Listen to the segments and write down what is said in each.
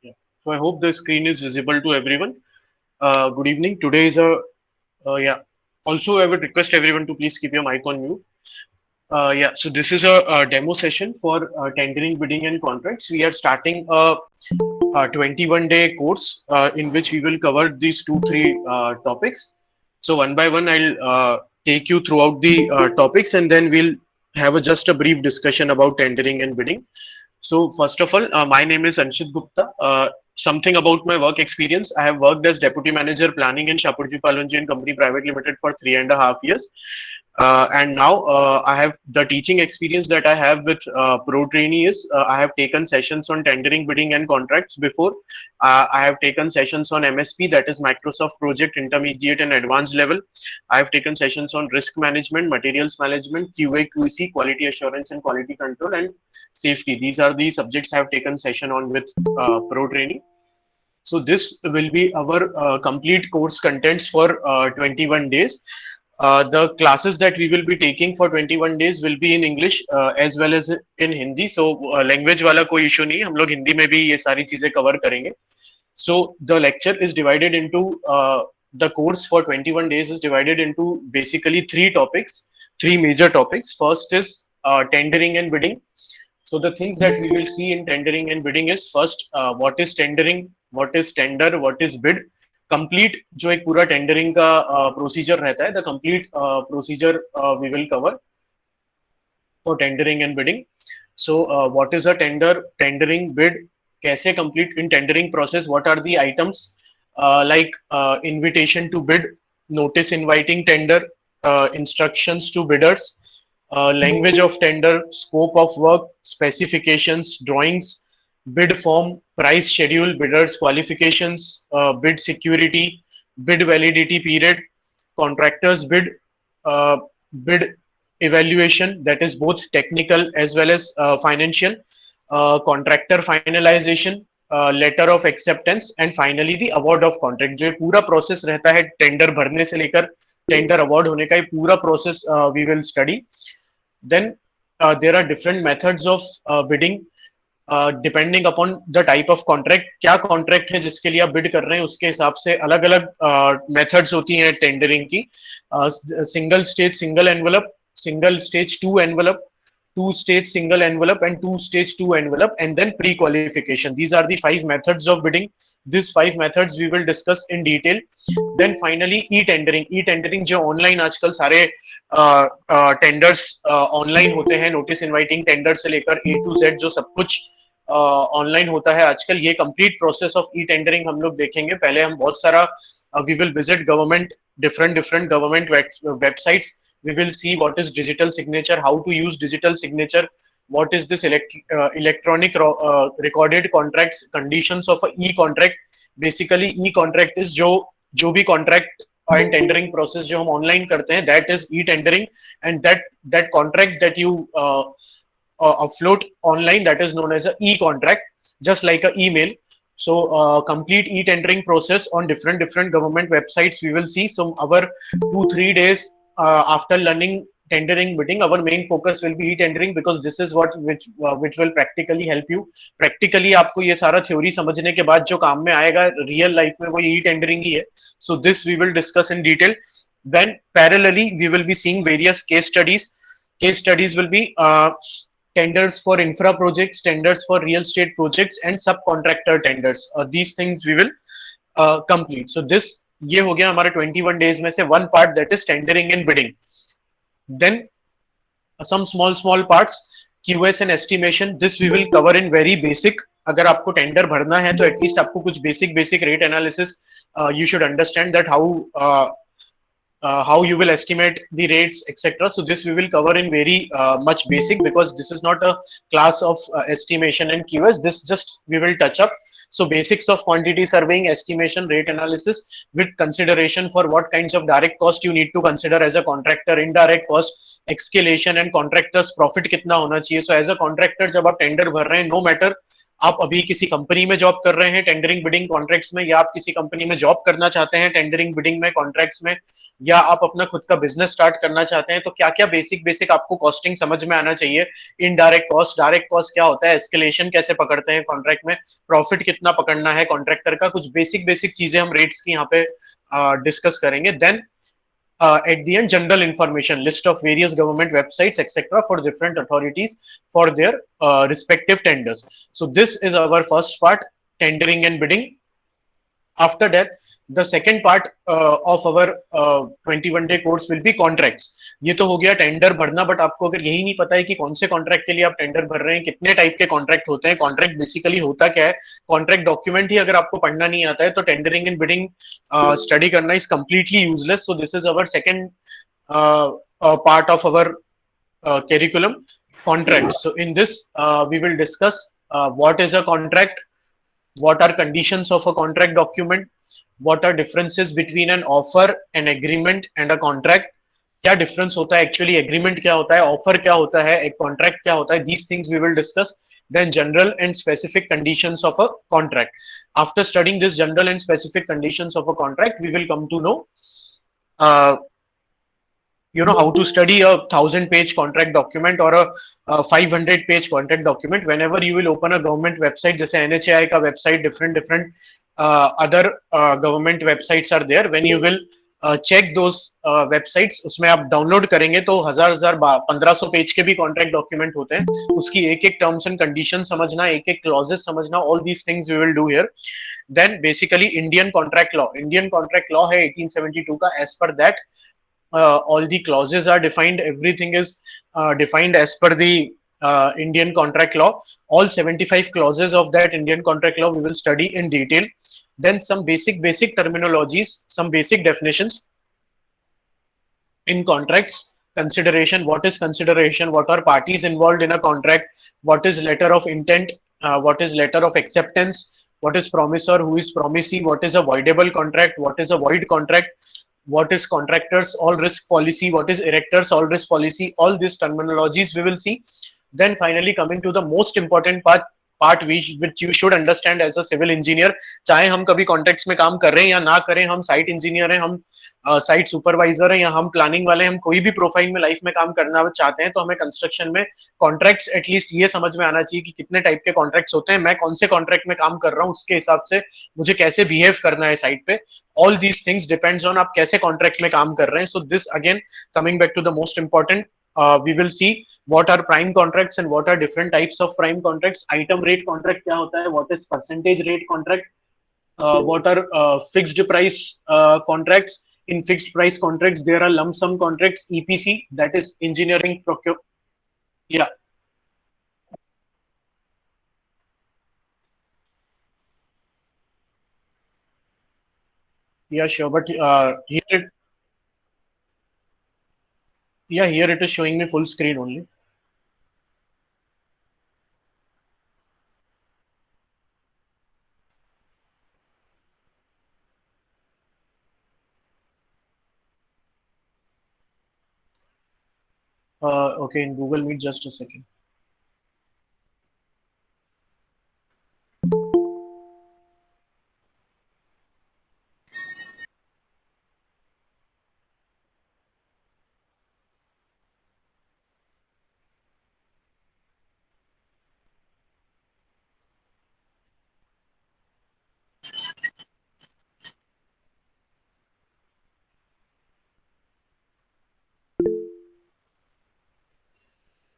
Yeah. So I hope the screen is visible to everyone. Good evening. Today is a yeah. Also, I would request everyone to please keep your mic on mute. Yeah. So this is a demo session for tendering, bidding, and contracts. We are starting a 21-day course in which we will cover these three topics. So one by one, I'll take you throughout the topics, and then we'll have just a brief discussion about tendering and bidding. So first of all, my name is Anshit Gupta. Something about my work experience. I have worked as Deputy Manager Planning in Shapoorji Pallonji and Company Private Limited for 3.5 years. And now I have the teaching experience that I have with Pro Trainee is I have taken sessions on tendering, bidding, and contracts before. I have taken sessions on MSP, that is Microsoft Project Intermediate and Advanced level. I have taken sessions on risk management, materials management, QA, QC, quality assurance, and quality control, and safety. These are the subjects I have taken session on with Pro Training. So this will be our complete course contents for 21 days. The classes that we will be taking for 21 days will be in English as well as in Hindi. So language वाला कोई issue नहीं है, हम लोग हिंदी में भी ये सारी चीजें cover करेंगे. So the lecture is divided into the course for 21 days is divided into basically three major topics. First is tendering and bidding. So the things that we will see in tendering and bidding is first, what is tendering, what is tender, what is bid. Complete जो एक पूरा tendering का procedure रहता है, the complete procedure we will cover for tendering and bidding. So what is a tender, tendering, bid, कैसे complete in tendering process, what are the items like invitation to bid, notice inviting tender, instructions to bidders, language of tender, scope of work, specifications, drawings, bid form, price schedule, bidders qualifications, bid security, bid validity period, contractors bid, bid evaluation, that is both technical as well as financial, contractor finalization, letter of acceptance, and finally the award of contract. जो ये पूरा process रहता है tender भरने से लेकर tender award होने का, ये पूरा process we will study. Then there are different methods of bidding depending upon the type of contract. क्या कॉन्ट्रैक्ट है जिसके लिए आप बिड कर रहे हैं, उसके हिसाब से अलग अलग मेथड्स होती हैं टेंडरिंग की. Single stage single envelope, single stage two envelope, two stage single envelope, and two stage two envelope, and then pre-qualification. These are the 5 methods of bidding. These 5 methods we will discuss in detail. Then finally e-tendering. E-tendering जो online आजकल सारे tenders online होते हैं, notice inviting tender से लेकर A to Z जो सब कुछ ऑनलाइन होता है आजकल, ये complete process of e tendering हम लोग देखेंगे. पहले हम बहुत सारा we will visit government different government websites. We will see what is digital signature, how to use digital signature, what is this electronic recorded contracts, conditions of a e-contract. Basically e-contract is जो भी contract and tendering process जो हम online करते हैं, that is e-tendering, and that contract that you afloat online, that is known as a e-contract, just like a email. So complete e-tendering process on different government websites we will see. So our 2-3 days after learning tendering bidding, our main focus will be e-tendering, because this is which will practically help you. Practically आपको ये सारा theory समझने के बाद जो काम में आएगा real life में, वो e-tendering ही है. So this we will discuss in detail. Then parallelly we will be seeing various case studies. Case studies will be tenders for infra projects, tenders for real estate projects, and subcontractor tenders. These things we will complete. So this ये हो गया हमारे 21 days में से one part, that is tendering and bidding. Then some small parts, QS and estimation. This we will cover in very basic. अगर आपको tender भरना है तो एटलीस्ट आपको कुछ basic rate analysis you should understand that how you will estimate the rates, etc. So this we will cover in very much basic, because this is not a class of estimation and QS. This just we will touch up. So basics of quantity surveying, estimation, rate analysis, with consideration for what kinds of direct cost you need to consider as a contractor, indirect cost, escalation, and contractors profit कितना होना चाहिए. So as a contractor जब आप tender भर रहे हैं, no matter आप अभी किसी कंपनी में जॉब कर रहे हैं टेंडरिंग बिडिंग कॉन्ट्रैक्ट्स में, या आप किसी कंपनी में जॉब करना चाहते हैं टेंडरिंग बिडिंग में कॉन्ट्रैक्ट्स में, या आप अपना खुद का बिजनेस स्टार्ट करना चाहते हैं, तो क्या क्या बेसिक बेसिक आपको कॉस्टिंग समझ में आना चाहिए। इनडायरेक्ट कॉस्ट, डायरेक्ट कॉस्ट क्या होता है, एस्केलेशन कैसे पकड़ते हैं कॉन्ट्रैक्ट में, प्रॉफिट कितना पकड़ना है कॉन्ट्रैक्टर का, कुछ बेसिक बेसिक चीजें हम रेट्स की यहाँ पे डिस्कस करेंगे। Then at the end, general information, list of various government websites etc for different authorities for their respective tenders. So this is our first part, tendering and bidding. After that, the second part of our 21-day course will be contracts. ये तो हो गया tender भरना, but आपको अगर यही नहीं पता है कि कौन से कॉन्ट्रैक्ट के लिए आप टेंडर भर रहे हैं, कितने टाइप के कॉन्ट्रैक्ट होते हैं, कॉन्ट्रैक्ट बेसिकली होता क्या है, कॉन्ट्रैक्ट डॉक्यूमेंट ही अगर आपको पढ़ना नहीं आता है, तो टेंडरिंग एंड बिडिंग स्टडी करना is completely useless. So this is our second part of our curriculum, contracts. So in this we will discuss what is a contract, what are conditions of a contract document, what are differences between an offer, an agreement and a contract, क्या difference होता है actually, agreement क्या होता है, offer क्या होता है, एक कॉन्ट्रैक्ट क्या होता है, these things we will discuss. Then general and specific conditions of a contract. After studying this general and specific conditions of a contract, we will come to know how to study a 1,000-page contract document or a 500-page contract document. Whenever you will open a government website, जैसे NHAI का website, different other government websites are there. When you will check those websites, उसमें आप download करेंगे तो हजार 1,500 page के भी contract document होते हैं. उसकी एक एक टर्म्स एंड कंडीशन समझना, एक एक क्लॉजेस समझना, all these things we will do here. Then basically Indian contract law है 1872 का. As per that all the clauses are defined, everything is defined as per the Indian contract law. All 75 clauses of that Indian contract law we will study in detail. Then some basic terminologies, some basic definitions in contracts. Consideration, what is consideration, what are parties involved in a contract, what is letter of intent, what is letter of acceptance, what is promisor, who is promisee, what is a voidable contract, what is a void contract, what is contractors all risk policy, what is erectors all risk policy, all these terminologies we will see. Then finally coming to the most important part which you should understand as a civil engineer, चाहे हम कभी contracts में काम कर रहे हैं या ना करें, हम साइट इंजीनियर हैं, हम साइट सुपरवाइजर हैं, या हम प्लानिंग वाले, हम कोई भी प्रोफाइल में लाइफ में काम करना चाहते हैं, तो हमें कंस्ट्रक्शन में कॉन्ट्रैक्ट्स एटलीस्ट ये समझ में आना चाहिए कि कितने टाइप के कॉन्ट्रैक्ट्स होते हैं, मैं कौन से कॉन्ट्रैक्ट में काम कर रहा हूँ, उसके हिसाब से मुझे कैसे बिहेव करना है साइट पे. All these things depends on आप कैसे कॉन्ट्रैक्ट में काम कर रहे हैं. So this again coming back to the most important, we will see what are prime contracts and what are different types of prime contracts. Item rate contract क्या होता है, what is percentage rate contract, what are fixed price contracts. In fixed price contracts there are lump sum contracts, EPC, that is engineering procure. Yeah, yeah, sure, but here it is showing me full screen only. Okay, in Google Meet, just a second.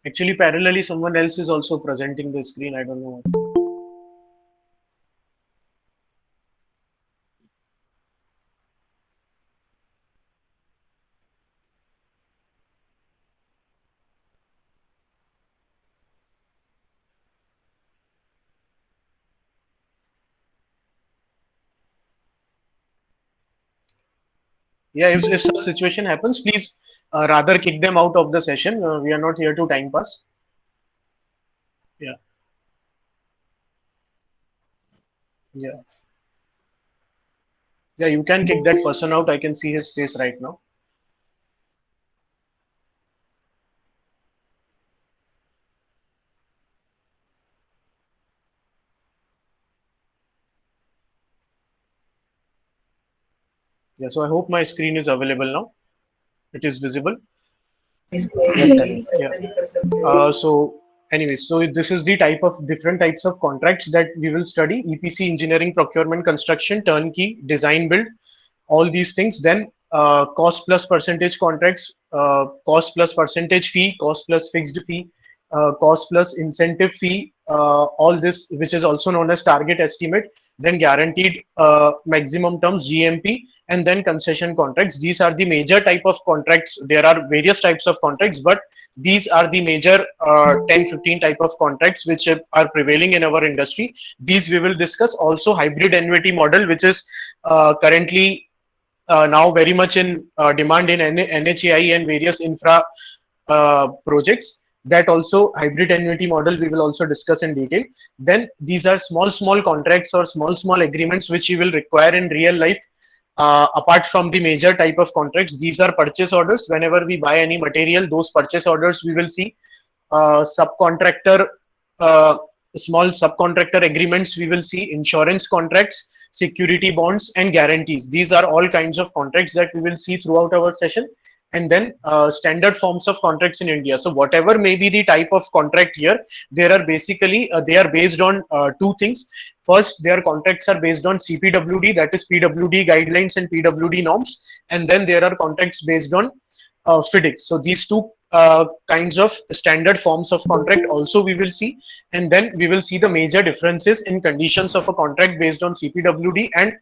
Actually, parallelly, someone else is also presenting the screen. I don't know what. Yeah, if such situation happens, please rather kick them out of the session. We are not here to time pass. Yeah, yeah, yeah. You can kick that person out. I can see his face right now. Yeah, so I hope my screen is available now. It is visible. Yeah, tell me. Yeah. So anyways, so this is the type of different types of contracts that we will study: EPC, engineering, procurement, construction, turnkey, design, build, all these things. Then cost plus percentage contracts, cost plus percentage fee, cost plus fixed fee, cost plus incentive fee, all this, which is also known as target estimate. Then guaranteed maximum terms, GMP, and then concession contracts. These are the major type of contracts. There are various types of contracts, but these are the major 10-15 type of contracts which are prevailing in our industry. These we will discuss. Also hybrid annuity model, which is currently now very much in demand in NHAI and various infra projects. That also hybrid annuity model we will also discuss in detail. Then these are small contracts or small agreements which you will require in real life. Apart from the major type of contracts, these are purchase orders. Whenever we buy any material, those purchase orders we will see. Subcontractor, uh, small subcontractor agreements we will see. Insurance contracts, security bonds, and guarantees. These are all kinds of contracts that we will see throughout our session. And then standard forms of contracts in India. So whatever may be the type of contract here, there are basically they are based on two things. First, their contracts are based on CPWD, that is PWD guidelines and PWD norms, and then there are contracts based on FIDIC. So these two kinds of standard forms of contract also we will see, and then we will see the major differences in conditions of a contract based on CPWD and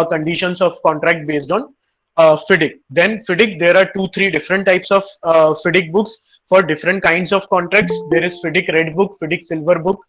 conditions of contract based on FIDIC. Then FIDIC, there are 2-3 different types of FIDIC books for different kinds of contracts. There is FIDIC Red Book, FIDIC Silver Book,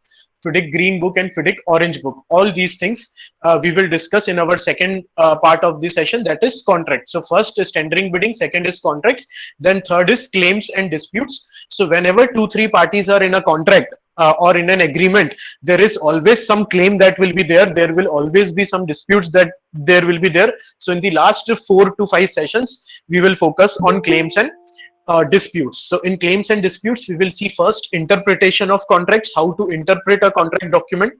FIDIC Green Book, and FIDIC Orange Book. All these things we will discuss in our second part of the session, that is contract. So first is tendering bidding, second is contracts, then third is claims and disputes. So whenever 2-3 parties are in a contract or in an agreement, there is always some claim that will be there. There will always be some disputes that there will be there. So in the last 4 to 5 sessions, we will focus on claims and disputes. So in claims and disputes, we will see first interpretation of contracts, how to interpret a contract document.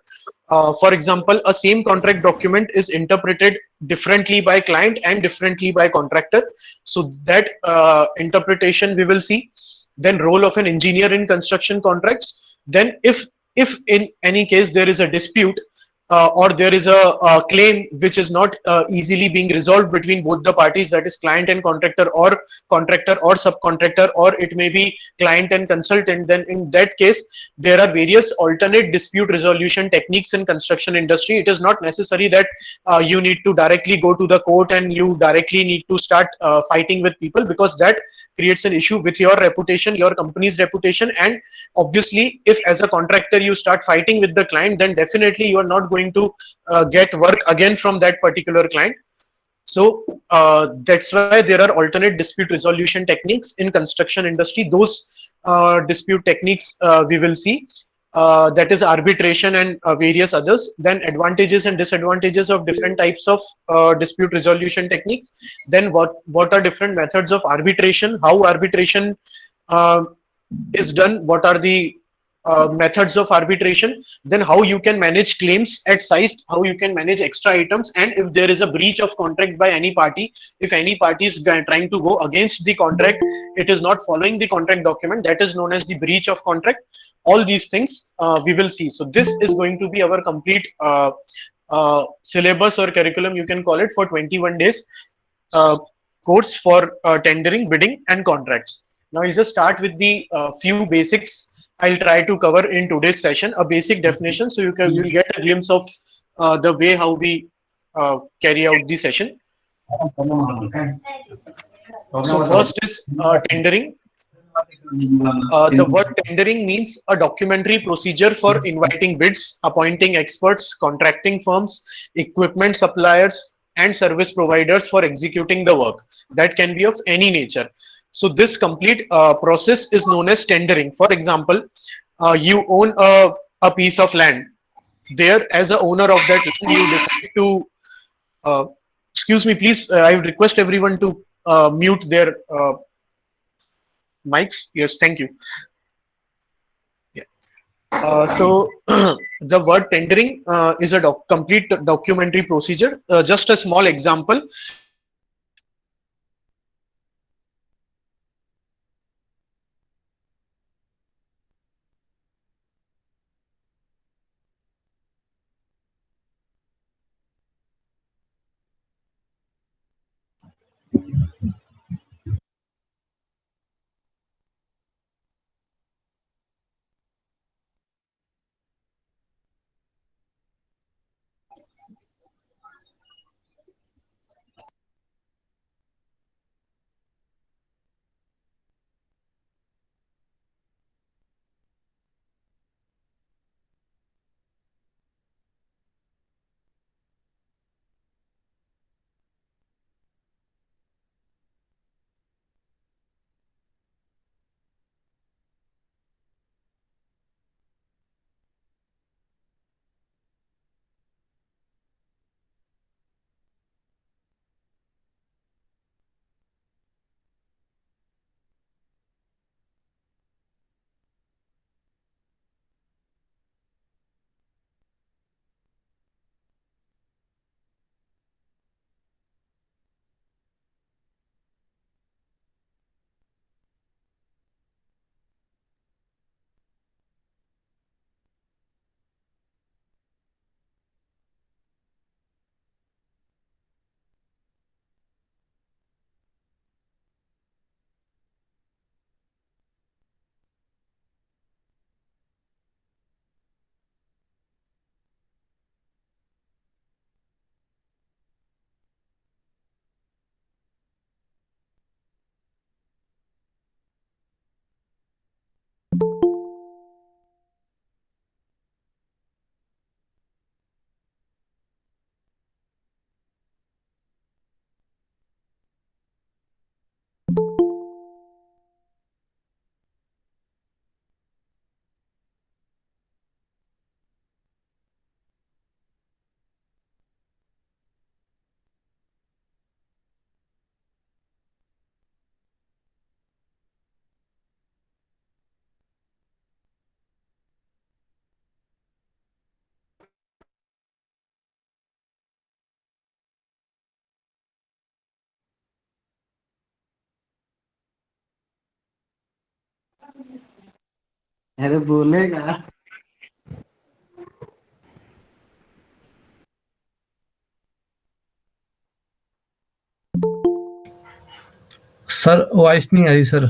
For example, a same contract document is interpreted differently by client and differently by contractor. So that interpretation we will see. Then role of an engineer in construction contracts. Then if in any case there is a dispute, or there is a claim which is not easily being resolved between both the parties, that is client and contractor or subcontractor, or it may be client and consultant, then in that case there are various alternate dispute resolution techniques in construction industry. It is not necessary that you need to directly go to the court and you directly need to start fighting with people, because that creates an issue with your reputation, your company's reputation. And obviously if as a contractor you start fighting with the client, then definitely you are not going to get work again from that particular client. So that's why there are alternate dispute resolution techniques in construction industry. Those dispute techniques we will see. That is arbitration and various others. Then advantages and disadvantages of different types of dispute resolution techniques. Then what are different methods of arbitration, how arbitration uh, is done, what are the methods of arbitration, then how you can manage claims at site, how you can manage extra items, and if there is a breach of contract by any party, if any party is trying to go against the contract, it is not following the contract document, that is known as the breach of contract. All these things we will see. So this is going to be our complete syllabus or curriculum, you can call it, for 21 days uh, course for tendering, bidding, and contracts. Now, I'll just start with the few basics I'll try to cover in today's session, a basic definition, so you'll get a glimpse of the way how we carry out the session. So first is tendering. The word tendering means a documentary procedure for inviting bids, appointing experts, contracting firms, equipment suppliers, and service providers for executing the work. That can be of any nature. So this complete process is known as tendering. For example, you own a piece of land. There, as a owner of that land, you decide to. Uh, excuse me, please. I would request everyone to mute their mics. Yes, thank you. Yeah. So the word tendering is a complete documentary procedure. Just a small example. अरे बोलेगा। Sir voice नहीं आ रही sir.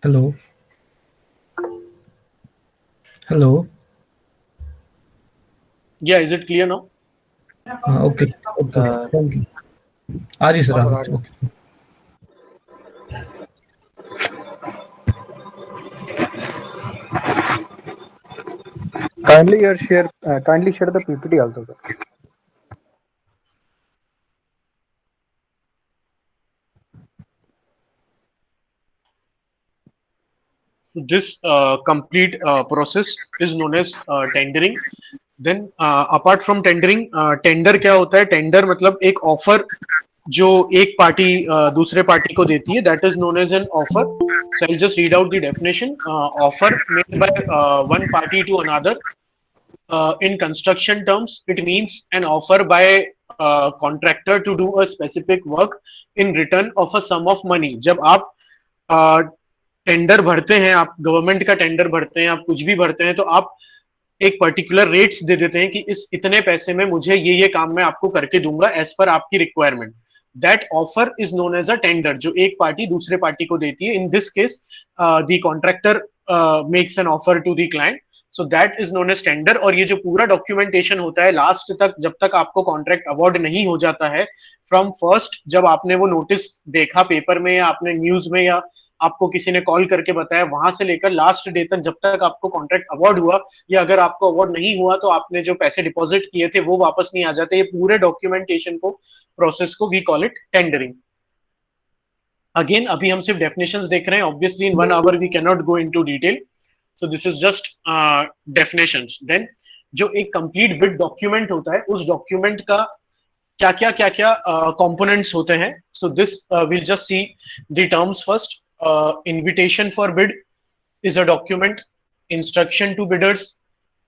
Hello hello. Yeah, is it clear now? हाँ okay okay thank you. आ रही sir आ रही okay. Kindly share the PPT also, sir. This complete process is known as tendering. Then apart from tendering, tender क्या होता है? Tender मतलब एक offer जो एक पार्टी दूसरे पार्टी को देती है, that is known as an offer. So I'll just read out the definition. Offer made by one party to another. In construction terms, it means an offer by a contractor to do a specific work in return of a sum of money. जब आप tender भरते हैं, आप government का tender भरते हैं, आप कुछ भी भरते हैं, तो आप एक पर्टिकुलर रेट्स दे देते हैं कि इस इतने पैसे में मुझे ये काम मैं आपको करके दूंगा एज पर आपकी requirement. That offer is known as a tender, जो एक पार्टी दूसरे पार्टी को देती है. In this case the contractor makes an offer to the client. So that is known as tender. और ये जो पूरा डॉक्यूमेंटेशन होता है लास्ट तक, जब तक आपको कॉन्ट्रैक्ट अवार्ड नहीं हो जाता है, फ्रॉम फर्स्ट जब आपने वो नोटिस देखा पेपर में या आपने न्यूज में या आपको किसी ने कॉल करके बताया, वहां से लेकर लास्ट डे तक जब तक आपको कॉन्ट्रैक्ट अवार्ड हुआ, या अगर आपको अवार्ड नहीं हुआ तो आपने जो पैसे डिपॉजिट किए थे वो वापस नहीं आ जाते. ये पूरे डॉक्यूमेंटेशन को, प्रोसेस को we call it tendering. Again अभी हम सिर्फ डेफिनेशंस देख रहे हैं. Obviously in 1 hour we can not go into detail. So this is just definitions. Then जो एक कंप्लीट बिड डॉक्यूमेंट होता है, उस डॉक्यूमेंट का क्या क्या कंपोनेंट्स होते हैं. So this will just see the terms first. invitation for bid is a document, instruction to bidders,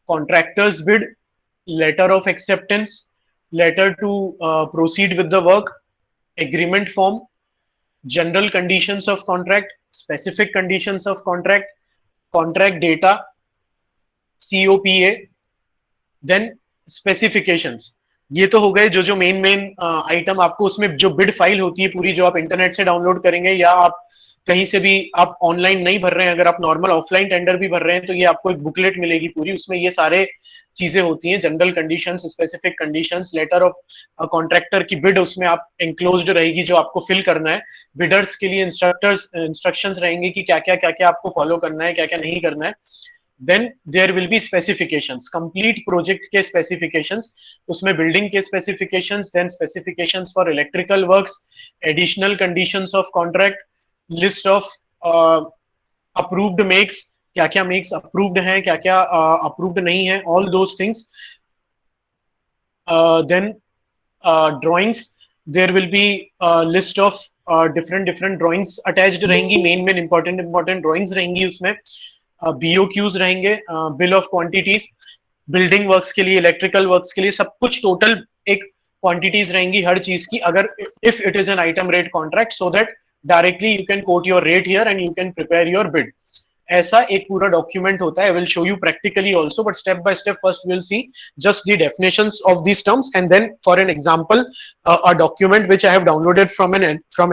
contractors bid, letter of acceptance, letter to proceed with the work, agreement form, general conditions of contract, specific conditions of contract, contract data, COPA, then specifications. ये तो हो गए जो जो main main item आपको उसमें जो bid file होती है पूरी, जो आप इंटरनेट से डाउनलोड करेंगे या आप कहीं से भी, आप ऑनलाइन नहीं भर रहे हैं, अगर आप नॉर्मल ऑफलाइन टेंडर भी भर रहे हैं तो ये आपको एक बुकलेट मिलेगी पूरी, उसमें ये सारे चीजें होती हैं, general conditions, specific conditions, letter of contractor की बिड उसमें आप एंक्लोज्ड रहेगी जो आपको फिल करना है। बिडर्स के लिए इंस्ट्रक्शंस रहेंगे कि क्या क्या आपको फॉलो करना है, क्या क्या नहीं करना है। then there will be specifications, complete project के specifications, उसमें building के specifications, then specifications for electrical works, additional conditions of contract, list of approved makes, क्या क्या makes approved हैं, क्या क्या approved नहीं है, all those things. Then drawings, there will be a list of different drawings attached रहेंगी, main important drawings रहेंगी उसमें, BOQs रहेंगे, bill of quantities, building works के लिए, इलेक्ट्रिकल वर्क्स के लिए, सब कुछ टोटल एक क्वांटिटीज रहेंगी हर चीज की, अगर if it is an item rate contract, so that directly you can quote your rate here and you can prepare your bid. ऐसा एक पूरा डॉक्यूमेंट होता है। I will show you practically also, but step by step first we will see just the definitions of these terms, and then for an example a document which I have downloaded from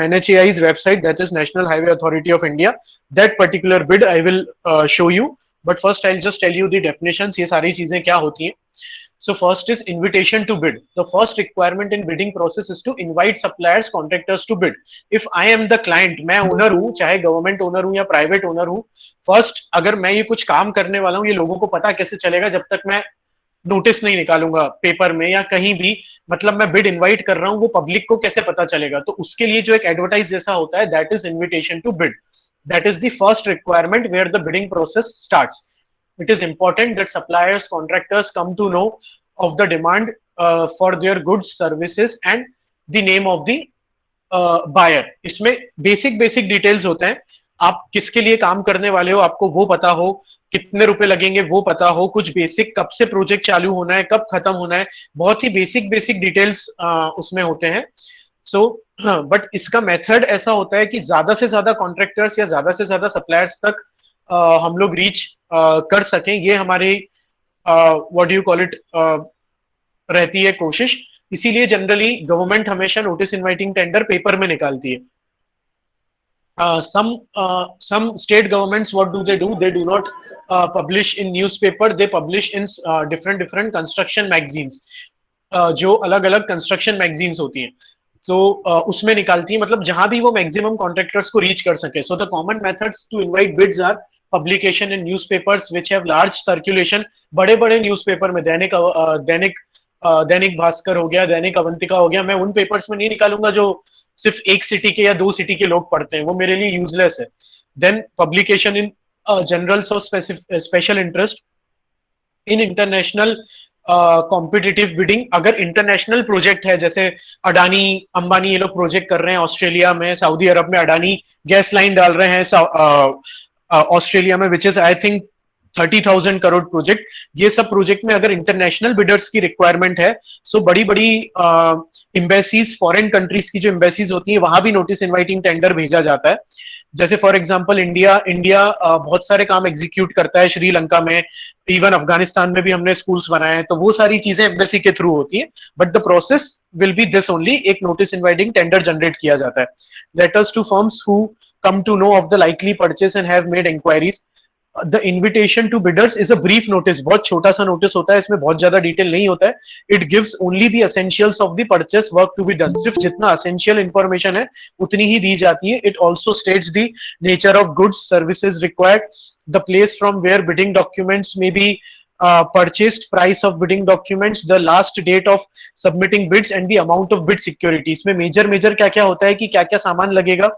NHAI's website, that is National Highway Authority of India, that particular bid I will show you, but first I'll just tell you the definitions, ये सारी चीजें क्या होती हैं। So first is invitation to bid. The first requirement in bidding process is to invite suppliers, contractors to bid. If I am the client, मैं owner हूँ, चाहे government owner हूँ या प्राइवेट ओनर हूँ, फर्स्ट अगर मैं ये कुछ काम करने वाला हूँ, ये लोगों को पता कैसे चलेगा जब तक मैं नोटिस नहीं निकालूंगा पेपर में या कहीं भी, मतलब मैं बिड इनवाइट कर रहा हूँ, वो पब्लिक को कैसे पता चलेगा? तो उसके लिए जो एक एडवर्टाइज जैसा होता है, that is invitation to bid. That is the first requirement where the bidding process starts. It is important that suppliers, contractors come to know of the demand for their goods, services and the name of the buyer. इसमें basic details होते हैं, आप किसके लिए काम करने वाले हो आपको वो पता हो, कितने रुपए लगेंगे वो पता हो, कुछ बेसिक कब से प्रोजेक्ट चालू होना है, कब खत्म होना है, बहुत ही बेसिक डिटेल्स उसमें होते हैं. सो बट इसका मेथड ऐसा होता है कि ज्यादा से ज्यादा कॉन्ट्रैक्टर्स या ज्यादा से ज्यादा सप्लायर्स तक हम लोग रीच कर सकें, ये हमारी what do you call it रहती है कोशिश. इसीलिए जनरली गवर्नमेंट हमेशा नोटिस इनवाइटिंग टेंडर पेपर में निकालती है. Some state governments, what do? They do not publish in newspaper, they publish in different construction magazines, जो अलग अलग कंस्ट्रक्शन मैगजीन्स होती हैं, तो उसमें निकालती है, मतलब जहां भी वो मैक्सिमम कॉन्ट्रैक्टर्स को रीच कर सके. So the common methods to invite bids are publication in newspapers which have large circulation. बड़े बड़े न्यूज़पेपर में दैनिक भास्कर हो गया, दैनिक अवंतिका हो गया, मैं उन पेपर्स में नहीं निकालूंगा जो सिर्फ एक सिटी के या दो सिटी के लोग पढ़ते हैं, वो मेरे लिए यूजलेस है. Then publication in journals of special interest, in international competitive bidding. अगर इंटरनेशनल प्रोजेक्ट है, जैसे अडानी अंबानी ये लोग प्रोजेक्ट कर रहे हैं ऑस्ट्रेलिया में, सऊदी अरब में अडानी गैस लाइन डाल रहे हैं ऑस्ट्रेलिया में, which is I think 30,000 crore project. ये सब प्रोजेक्ट में अगर इंटरनेशनल बिडर्स की रिक्वायरमेंट है, सो बड़ी बड़ी एम्बेसीज, फॉरेन कंट्रीज की जो एम्बेसीज होती है, वहां भी नोटिस इनवाइटिंग टेंडर भेजा जाता है. जैसे फॉर एग्जांपल इंडिया बहुत सारे काम एग्जीक्यूट करता है श्रीलंका में, इवन अफगानिस्तान में भी हमने स्कूल्स बनाए हैं, तो वो सारी चीजें एम्बेसी के थ्रू होती है. But the process will be this only, एक नोटिस इनवाइटिंग टेंडर जनरेट किया जाता है. Letters to firms who come to know of the likely purchase and have made inquiries. The invitation to bidders is a brief notice, बहुत छोटा सा notice होता है, इसमें बहुत ज्यादा डिटेल नहीं होता है. It gives only the essentials of the purchase work to be done. सिर्फ जितना essential information है उतनी ही दी जाती है. It also states the nature of goods, services required, the place from where bidding documents may be purchased, price of bidding documents, the last date of submitting bids and the amount of bid security. इसमें major क्या क्या होता है कि क्या क्या सामान लगेगा.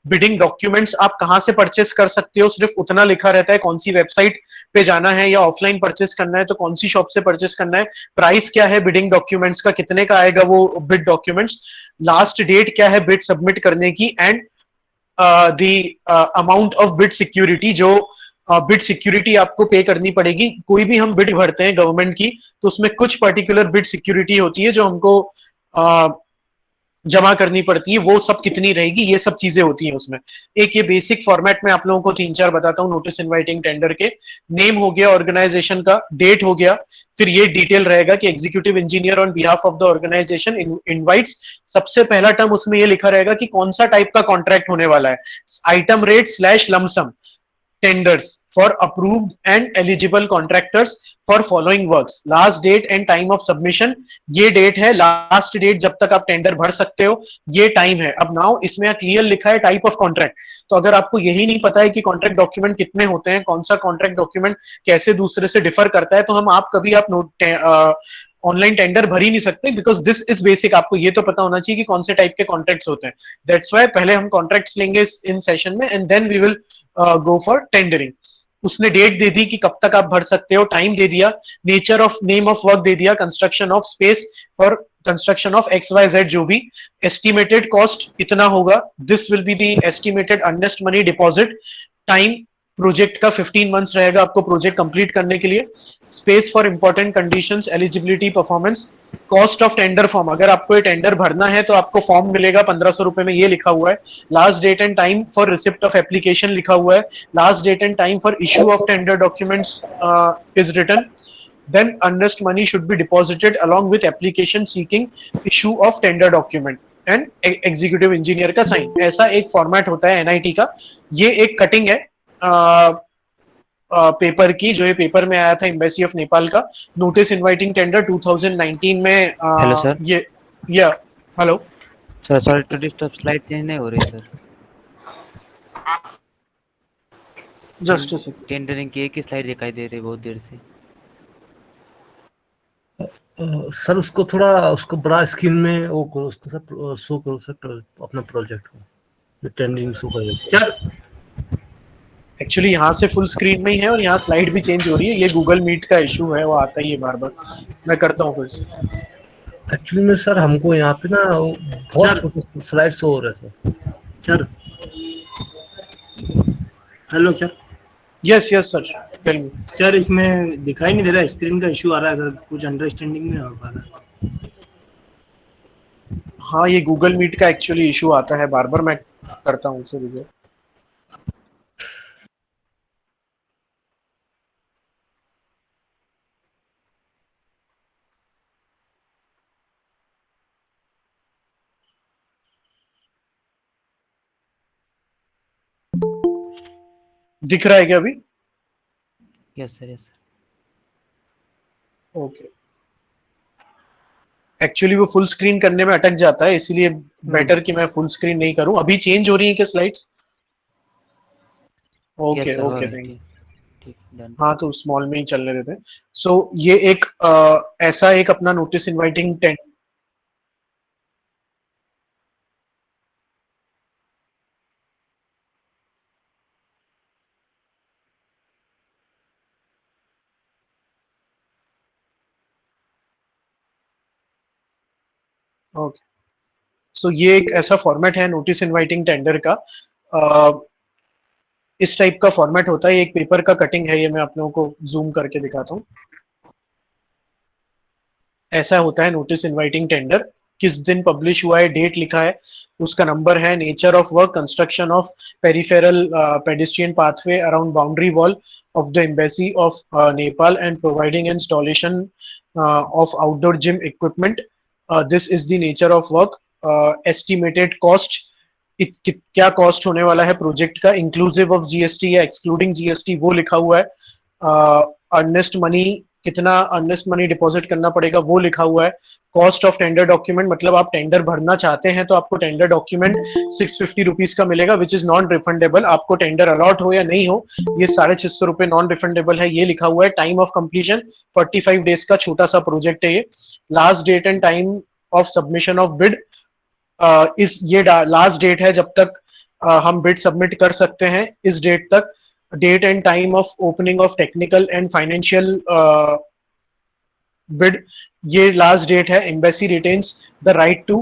बिडिंग डॉक्यूमेंट्स आप कहां से परचेस कर सकते हो, सिर्फ उतना लिखा रहता है, कौन सी वेबसाइट पे जाना है या ऑफलाइन परचेस करना है तो कौन सी शॉप से परचेस करना है. प्राइस क्या है बिडिंग डॉक्यूमेंट्स का, कितने का आएगा वो बिड डॉक्यूमेंट्स. लास्ट डेट क्या है बिड सबमिट करने की, and the amount of bid security, जो बिड सिक्योरिटी आपको पे करनी पड़ेगी। कोई भी हम बिड भरते हैं गवर्नमेंट की, तो उसमें कुछ पर्टिकुलर बिड सिक्योरिटी होती है जो हमको जमा करनी पड़ती है, वो सब कितनी रहेगी, ये सब चीजें होती हैं उसमें। एक ये बेसिक फॉर्मेट में आप लोगों को 3-4 बताता हूँ नोटिस इनवाइटिंग टेंडर के। नेम हो गया ऑर्गेनाइजेशन का, डेट हो गया, फिर ये डिटेल रहेगा कि executive engineer on behalf of the organization invites. सबसे पहला टर्म उसमें ये लिखा रहेगा कि कौन सा टाइप का कॉन्ट्रैक्ट होने वाला है, item rate slash lump sum tenders for approved and eligible contractors for following works. Last date and time of submission, ये डेट है, लास्ट डेट जब तक आप टेंडर भर सकते हो, ये टाइम है। अब नाउ इसमें क्लियर लिखा है टाइप ऑफ कॉन्ट्रैक्ट। तो अगर आपको यही नहीं पता है कि कॉन्ट्रैक्ट डॉक्यूमेंट कितने होते हैं, कौन सा कॉन्ट्रैक्ट डॉक्यूमेंट कैसे दूसरे से डिफर करता है, तो हम आप कभी आप ऑनलाइन टेंडर भर ही नहीं सकते, बिकॉज दिस इज बेसिक। आपको ये तो पता होना चाहिए कि कौन से टाइप के कॉन्ट्रैक्ट्स होते हैं। दैट्स वाई पहले हम कॉन्ट्रैक्ट्स लेंगे इन सेशन में, and then we will go for tendering. उसने डेट दे दी कि कब तक आप भर सकते हो, टाइम दे दिया, nature of name of work दे दिया, construction of space for construction of XYZ, जो भी एस्टिमेटेड कॉस्ट कितना होगा, this will be the estimated earnest money deposit. Time project का 15 मंथ्स रहेगा आपको प्रोजेक्ट कंप्लीट करने के लिए। Space for important conditions, eligibility, performance, cost of tender form. अगर आपको ये टेंडर भरना है तो आपको फॉर्म मिलेगा 1500 रुपए में, ये लिखा हुआ है। Last date and time for receipt of application लिखा हुआ है। Last date and time for issue of tender documents is written. Then earnest money should be deposited along with application seeking issue of tender document and executive engineer का sign. ऐसा एक format होता है NIT का। ये एक cutting है paper की, जो ये पेपर में आया था एम्बेसी ऑफ नेपाल का, नोटिस इनवाइटिंग टेंडर 2019 में। Hello sir. ये या hello sir, sorry to disturb, slide change नहीं हो रही sir. Just a second. Tendering की एक ही स्लाइड दिखाई दे रही है बहुत देर से। सर उसको थोड़ा उसको बड़ा स्क्रीन में वो करो, उसको सर शो करो सर अपना प्रोजेक्ट को, ट्रेंडिंग शो करो सर। एक्चुअली यहाँ से फुल स्क्रीन में ही है और यहाँ स्लाइड भी चेंज हो रही है। ये गूगल मीट का इशू है, वो आता ही है बार बार। मैं करता हूँ फिर से। एक्चुअली में सर हमको यहाँ पे ना बहुत छोटे स्लाइड शो हो रहे हैं sir. Hello sir. Yes yes sir, tell me. Sir इसमें दिखाई नहीं दे रहा, स्क्रीन का इशू आ रहा है सर, कुछ अंडरस्टैंडिंग नहीं हो पा रहा। हाँ, ये गूगल मीट का एक्चुअली इशू आता है बार बार। मैं करता हूँ उसे रिजॉल्व। दिख रहा है क्या अभी? Yes sir, yes sir. Okay. Actually वो फुल स्क्रीन करने में अटक जाता है, इसीलिए बेटर कि मैं फुल स्क्रीन नहीं करूं। अभी चेंज हो रही है क्या स्लाइड्स? Okay okay, thank. ठीक, डन। हाँ, तो स्मॉल में ही चलने देते हैं। सो ये एक ऐसा एक अपना नोटिस इनवाइटिंग टेंडर। ओके, सो ये एक ऐसा फॉर्मेट है नोटिस इनवाइटिंग टेंडर का। इस टाइप का फॉर्मेट होता है। एक पेपर का कटिंग है, ये मैं आप लोगों को जूम करके दिखाता हूँ। ऐसा होता है नोटिस इनवाइटिंग टेंडर। किस दिन पब्लिश हुआ है, डेट लिखा है, उसका नंबर है, nature of work, construction of peripheral pedestrian pathway around boundary wall of the embassy of Nepal and providing installation of outdoor gym equipment. This is the nature of work. Estimated cost, क्या cost होने वाला है project का, inclusive of GST या excluding GST, वो लिखा हुआ है। अर्नेस्ट मनी, कितना अर्नेस्ट मनी डिपॉजिट करना पड़ेगा, वो लिखा हुआ है। कॉस्ट ऑफ टेंडर डॉक्यूमेंट, मतलब आप टेंडर भरना चाहते हैं तो आपको टेंडर डॉक्यूमेंट 650 रुपीज का मिलेगा, विच इज नॉन रिफंडेबल। आपको टेंडर अलॉट हो या नहीं हो, ये 650 रुपए नॉन रिफंडेबल है, ये लिखा हुआ है। टाइम ऑफ कंप्लीशन 45 डेज का छोटा सा प्रोजेक्ट है ये। Last date and time of submission of bid, इस ये लास्ट डेट है जब तक हम बिड सबमिट कर सकते हैं, इस डेट तक। Date and time of opening of technical and financial bid, ये लास्ट डेट है। Embassy retains the right to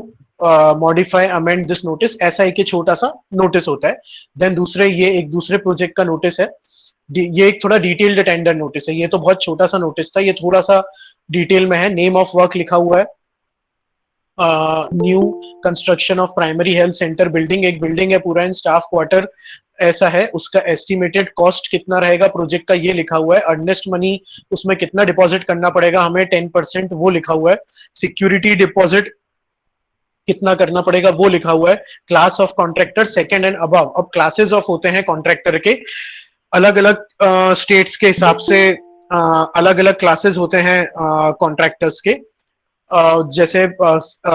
modify amend this notice, ऐसा एक छोटा सा नोटिस होता है। देन दूसरे ये एक दूसरे प्रोजेक्ट का नोटिस है, ये एक थोड़ा डिटेल्ड टेंडर नोटिस है। ये तो बहुत छोटा सा नोटिस था, ये थोड़ा सा डिटेल में है। नेम ऑफ वर्क लिखा हुआ है, new construction of primary health centre building, एक बिल्डिंग है पूरा इन स्टाफ क्वार्टर ऐसा है, उसका एस्टिमेटेड कॉस्ट कितना रहेगा प्रोजेक्ट का ये लिखा हुआ है। अर्नेस्ट मनी उसमें कितना डिपॉजिट करना पड़ेगा हमें 10% वो लिखा हुआ है। सिक्योरिटी डिपॉजिट कितना करना पड़ेगा वो लिखा हुआ है। Class of contractor second and above, अब क्लासेस ऑफ होते हैं कॉन्ट्रैक्टर के, अलग अलग स्टेट्स के हिसाब से अलग अलग क्लासेस होते हैं कॉन्ट्रैक्टर्स के। जैसे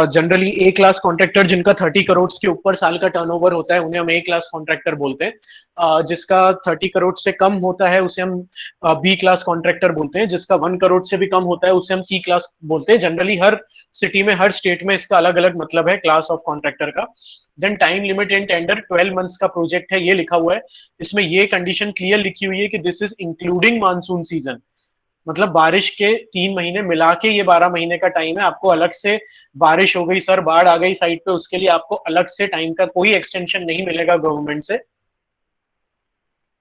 जनरली ए क्लास कॉन्ट्रैक्टर जिनका 30 करोड़ के ऊपर साल का टर्नओवर होता है उन्हें हम ए क्लास कॉन्ट्रैक्टर बोलते हैं। जिसका 30 करोड़ से कम होता है उसे हम बी क्लास कॉन्ट्रैक्टर बोलते हैं। जिसका 1 करोड़ से भी कम होता है उसे हम सी क्लास बोलते हैं। जनरली हर सिटी में हर स्टेट में इसका अलग अलग मतलब है क्लास ऑफ कॉन्ट्रैक्टर का। Then time limit in tender 12 months का प्रोजेक्ट है ये लिखा हुआ है। इसमें ये कंडीशन क्लियर लिखी हुई है कि this is including monsoon season, मतलब बारिश के 3 महीने मिला के ये 12 महीने का टाइम है। आपको अलग से बारिश हो गई सर, बाढ़ आ गई साइड पे, उसके लिए आपको अलग से टाइम का कोई एक्सटेंशन नहीं मिलेगा गवर्नमेंट से,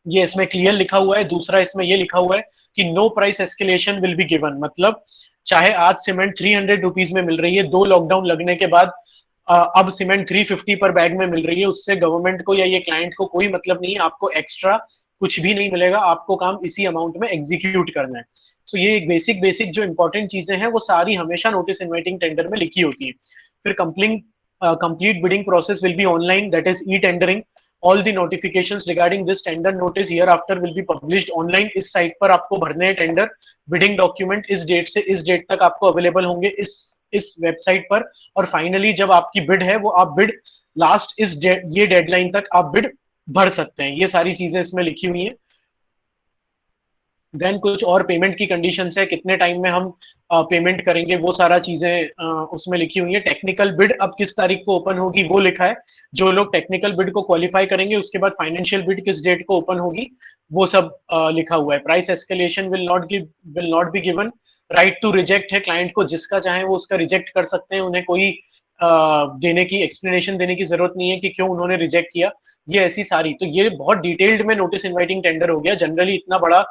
ये इसमें क्लियर लिखा हुआ है। दूसरा इसमें ये लिखा हुआ है कि no price escalation will be given, मतलब चाहे आज सीमेंट 300 रुपीज में मिल रही है, 2 लॉकडाउन लगने के बाद अब सीमेंट 350 पर बैग में मिल रही है, उससे गवर्नमेंट को या ये क्लाइंट को कोई मतलब नहीं है। आपको एक्स्ट्रा कुछ भी नहीं मिलेगा, आपको काम इसी अमाउंट में एग्जीक्यूट करना है। सो ये एक बेसिक जो इंपॉर्टेंट चीजें हैं वो सारी हमेशा नोटिस इनवाइटिंग टेंडर में लिखी होती है। फिर complete bidding process will B online, that is e tendering. All the notifications regarding this tender notice here after will be published online. इस साइट पर आपको भरने हैं टेंडर। बिडिंग डॉक्यूमेंट इस डेट से इस डेट तक आपको अवेलेबल होंगे इस वेबसाइट पर। और फाइनली जब आपकी बिड है वो आप बिड लास्ट ये डेडलाइन तक आप बिड भर सकते हैं। ये सारी चीजें इसमें लिखी हुई हैं। देन कुछ और पेमेंट की कंडीशंस है, कितने टाइम में हम पेमेंट करेंगे वो सारा चीजें उसमें लिखी हुई है। टेक्निकल बिड अब किस तारीख को ओपन होगी वो लिखा है। जो लोग टेक्निकल बिड को क्वालिफाई करेंगे उसके बाद फाइनेंशियल बिड किस डेट को ओपन होगी वो सब लिखा हुआ है। Price escalation will not be given. Right to reject है, क्लाइंट को जिसका चाहे वो उसका रिजेक्ट कर सकते हैं, उन्हें कोई देने की एक्सप्लेनेशन देने की जरूरत नहीं है कि क्यों उन्होंने रिजेक्ट किया। ये ऐसी सारी, तो ये बहुत डिटेल्ड में नोटिस इनवाइटिंग टेंडर हो गया। जनरली इतना बड़ा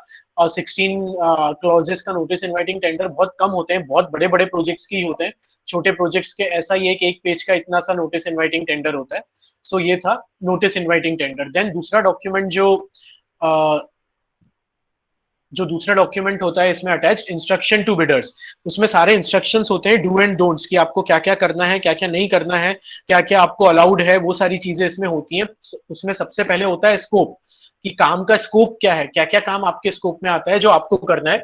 16 क्लॉजेस का नोटिस इनवाइटिंग टेंडर बहुत कम होते हैं, बहुत बड़े बड़े प्रोजेक्ट्स की होते हैं। छोटे प्रोजेक्ट्स के ऐसा ही एक पेज का इतना सा नोटिस इनवाइटिंग टेंडर होता है। सो ये था नोटिस इनवाइटिंग टेंडर। देन दूसरा डॉक्यूमेंट जो दूसरा डॉक्यूमेंट होता है इसमें अटैच्ड इंस्ट्रक्शन टू बिडर्स, उसमें सारे इंस्ट्रक्शंस होते हैं डू एंड डोंट्स कि आपको क्या क्या करना है, क्या क्या नहीं करना है, क्या क्या आपको अलाउड है, वो सारी चीजें इसमें होती हैं। उसमें सबसे पहले होता है स्कोप, कि काम का स्कोप क्या है, क्या क्या काम आपके स्कोप में आता है जो आपको करना है।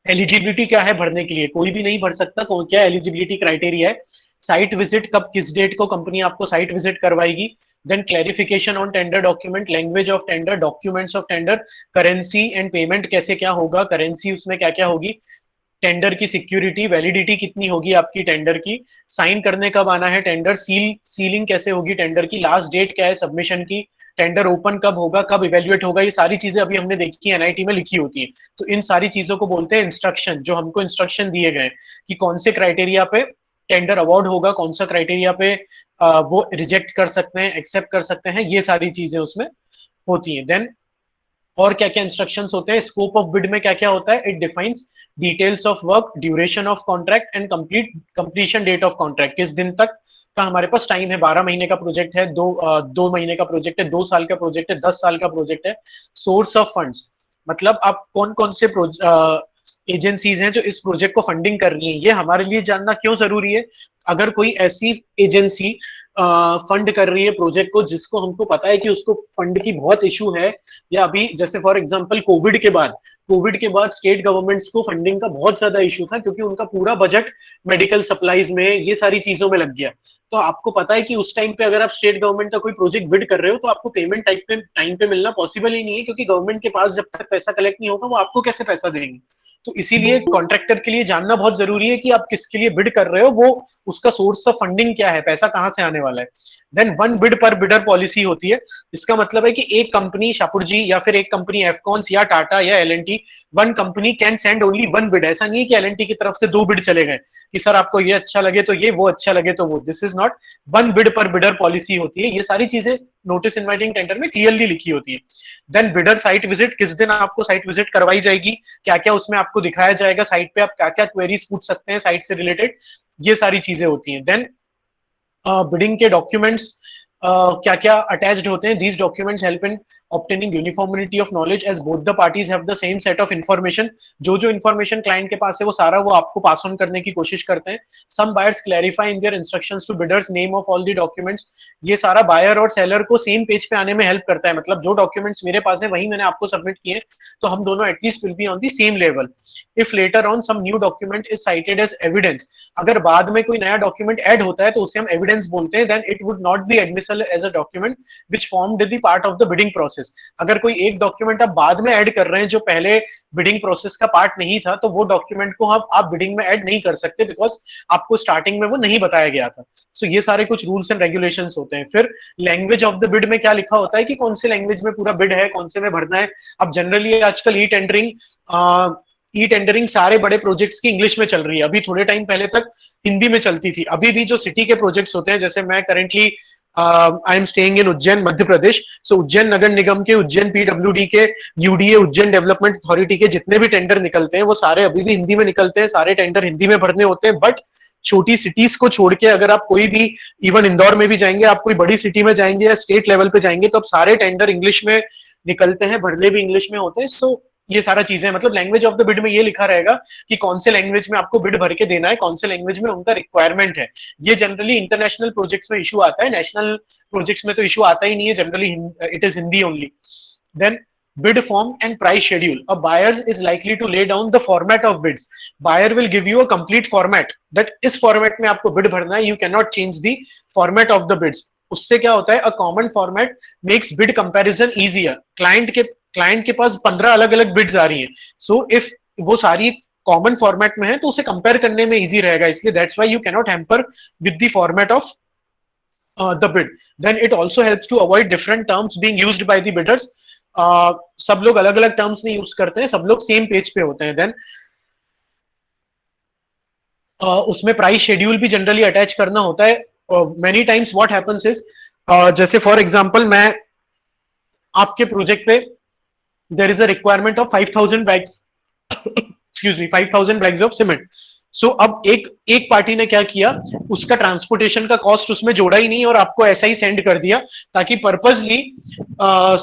एलिजिबिलिटी क्या है भरने के लिए, कोई भी नहीं भर सकता, क्या एलिजिबिलिटी क्राइटेरिया है। साइट विजिट कब किस डेट को कंपनी आपको साइट विजिट करवाएगी। Then clarification on tender document, language of tender, documents of tender, currency and payment कैसे क्या होगा, करेंसी उसमें क्या क्या होगी, टेंडर की सिक्योरिटी, वैलिडिटी कितनी होगी आपकी टेंडर की, साइन करने कब आना है टेंडर, सीलिंग कैसे होगी टेंडर की, लास्ट डेट क्या है सबमिशन की, टेंडर ओपन कब होगा, कब इवेल्युएट होगा, ये सारी चीजें अभी हमने देखी एनआईटी में लिखी होती है। तो इन सारी चीजों को बोलते हैं इंस्ट्रक्शन, जो हमको इंस्ट्रक्शन दिए गए कि कौन से क्राइटेरिया पे टेंडर अवार्ड होगा, कौन सा क्राइटेरिया पे वो रिजेक्ट कर सकते हैं, एक्सेप्ट कर सकते हैं, ये सारी चीजें उसमें होती हैं। देन और क्या क्या इंस्ट्रक्शंस होते हैं, स्कोप ऑफ बिड में क्या क्या होता है, it defines details of work, duration of contract and completion date of contract, किस दिन तक का हमारे पास टाइम है। 12 महीने का प्रोजेक्ट है, 2 महीने का प्रोजेक्ट है, 2 साल का प्रोजेक्ट है, 10 साल का प्रोजेक्ट है। सोर्स ऑफ फंड्स, मतलब आप कौन कौन से एजेंसीज हैं जो इस प्रोजेक्ट को फंडिंग कर रही हैं, ये हमारे लिए जानना क्यों जरूरी है। अगर कोई ऐसी एजेंसी फंड कर रही है प्रोजेक्ट को जिसको हमको पता है कि उसको फंड की बहुत इशू है, या अभी जैसे फॉर एग्जांपल कोविड के बाद स्टेट गवर्नमेंट्स को फंडिंग का बहुत ज्यादा इशू था, क्योंकि उनका पूरा बजट मेडिकल सप्लाईज में ये सारी चीजों में लग गया। तो आपको पता है कि उस टाइम पे अगर आप स्टेट गवर्नमेंट का कोई प्रोजेक्ट बिड कर रहे हो तो आपको पेमेंट टाइम पे मिलना पॉसिबल ही नहीं है, क्योंकि गवर्नमेंट के पास जब तक पैसा कलेक्ट नहीं होगा वो आपको कैसे पैसा देंगे। तो इसीलिए कॉन्ट्रैक्टर के लिए जानना बहुत जरूरी है कि आप किसके लिए बिड कर रहे हो, वो उसका सोर्स ऑफ फंडिंग क्या है, पैसा कहां से आने वाला है। देन वन बिड पर बिडर पॉलिसी होती है। इसका मतलब है कि एक कंपनी शापुरजी या फिर एक कंपनी एफकॉन्स या टाटा या L and T, one company can send only one bid. ऐसा नहीं है कि एलएनटी की तरफ से 2 बिड चले गए कि सर आपको ये अच्छा लगे तो ये, वो अच्छा लगे तो वो। This is not, one bid पर बिडर पॉलिसी होती है। ये सारी चीजें नोटिस इनवाइटिंग टेंडर में क्लियरली लिखी होती है। देन बिडर साइट विजिट, किस दिन आपको साइट विजिट करवाई जाएगी, क्या क्या उसमें आपको दिखाया जाएगा, साइट पे आप क्या क्या क्वेरीज पूछ सकते हैं साइट से रिलेटेड, ये सारी चीजें होती हैं। देन बिडिंग के डॉक्यूमेंट्स क्या क्या अटैच्ड होते हैं। These documents help in obtaining uniformity of knowledge as both the parties have the same set of information. जो जो इन्फॉर्मेशन क्लाइंट के पास है वो सारा वो आपको पास ऑन करने की कोशिश करते हैं। Some buyers clarify in their instructions to bidders name of all the documents. ये सारा बायर और सेलर को सेम पेज पे आने में हेल्प करता है। मतलब जो डॉक्यूमेंट्स मेरे पास है वही मैंने आपको सबमिट किए, तो हम दोनों at least will be on the same level. If later on some new document is cited as evidence, अगर बाद में कोई नया डॉक्यूमेंट ऐड होता है तो उसे हम एविडेंस बोलते हैं। Then it would not be admissible as a document which formed the part of the bidding process। अगर कोई एक डॉक्यूमेंट आप बाद में ऐड कर रहे हैं जो पहले बिडिंग प्रोसेस का पार्ट नहीं था, तो वो डॉक्यूमेंट को आप बिडिंग में ऐड नहीं कर सकते, बिकॉज आपको स्टार्टिंग में वो नहीं बताया गया था। सो ये सारे कुछ रूल्स एंड रेगुलेशंस होते हैं। फिर लैंग्वेज ऑफ द बिड में क्या लिखा होता है कि कौन से लैंग्वेज में पूरा बिड है, कौन से में भरना है। अब जनरली आजकल ई टेंडरिंग सारे बड़े प्रोजेक्ट्स की इंग्लिश में चल रही है। अभी थोड़े टाइम पहले तक हिंदी में चलती थी। अभी भी जो सिटी के प्रोजेक्ट्स होते हैं, जैसे मैं currently I am staying in Ujjain Madhya Pradesh, so Ujjain Nagar Nigam के, उज्जैन पीडब्ल्यूडी के, यूडीए उज्जैन डेवलपमेंट अथॉरिटी के जितने भी टेंडर निकलते हैं वो सारे अभी भी हिंदी में निकलते हैं। सारे टेंडर हिंदी में भरने होते हैं। बट छोटी सिटीज को छोड़ के अगर आप कोई भी, इवन इंदौर में भी जाएंगे, आप कोई बड़ी सिटी में जाएंगे या स्टेट लेवल पे जाएंगे, तो अब सारे टेंडर इंग्लिश में निकलते हैं, भरने भी इंग्लिश में होते हैं। सो ये सारा चीजें, मतलब लैंग्वेज ऑफ द बिड में ये लिखा रहेगा कि कौन से लैंग्वेज में आपको बिड भर के देना है, कौन से लैंग्वेज में उनका रिक्वायरमेंट है। ये जनरली इंटरनेशनल प्रोजेक्ट्स में इशू आता है, नेशनल प्रोजेक्ट्स में तो इशू आता ही नहीं है। Generally it is Hindi only. Then bid form and price schedule. A buyer is likely to lay down the format of bids. Buyer will give you a complete format that इस format में आपको bid भरना है, you cannot change the format of the bids. उससे क्या होता है, a common format makes bid comparison easier. Client के पास 15 अलग अलग बिड्स आ रही हैं, सो इफ वो सारी कॉमन फॉर्मेट में है तो उसे कंपेयर करने में इजी रहेगा। इसलिए that's why you can not hamper with the format of the bid. Then it also helps to avoid different terms being used by the bidders. सब लोग अलग अलग टर्म्स नहीं यूज करते हैं, सब लोग सेम पेज पे होते हैं। देन उसमें प्राइस शेड्यूल भी जनरली अटैच करना होता है। Many times what happens is, जैसे फॉर एग्जांपल मैं आपके प्रोजेक्ट पे there is a requirement of 5000 bags excuse me 5000 bags of cement। सो अब एक पार्टी ने क्या किया, उसका ट्रांसपोर्टेशन का कॉस्ट उसमें जोड़ा ही नहीं और आपको ऐसा ही सेंड कर दिया, ताकि पर्पसली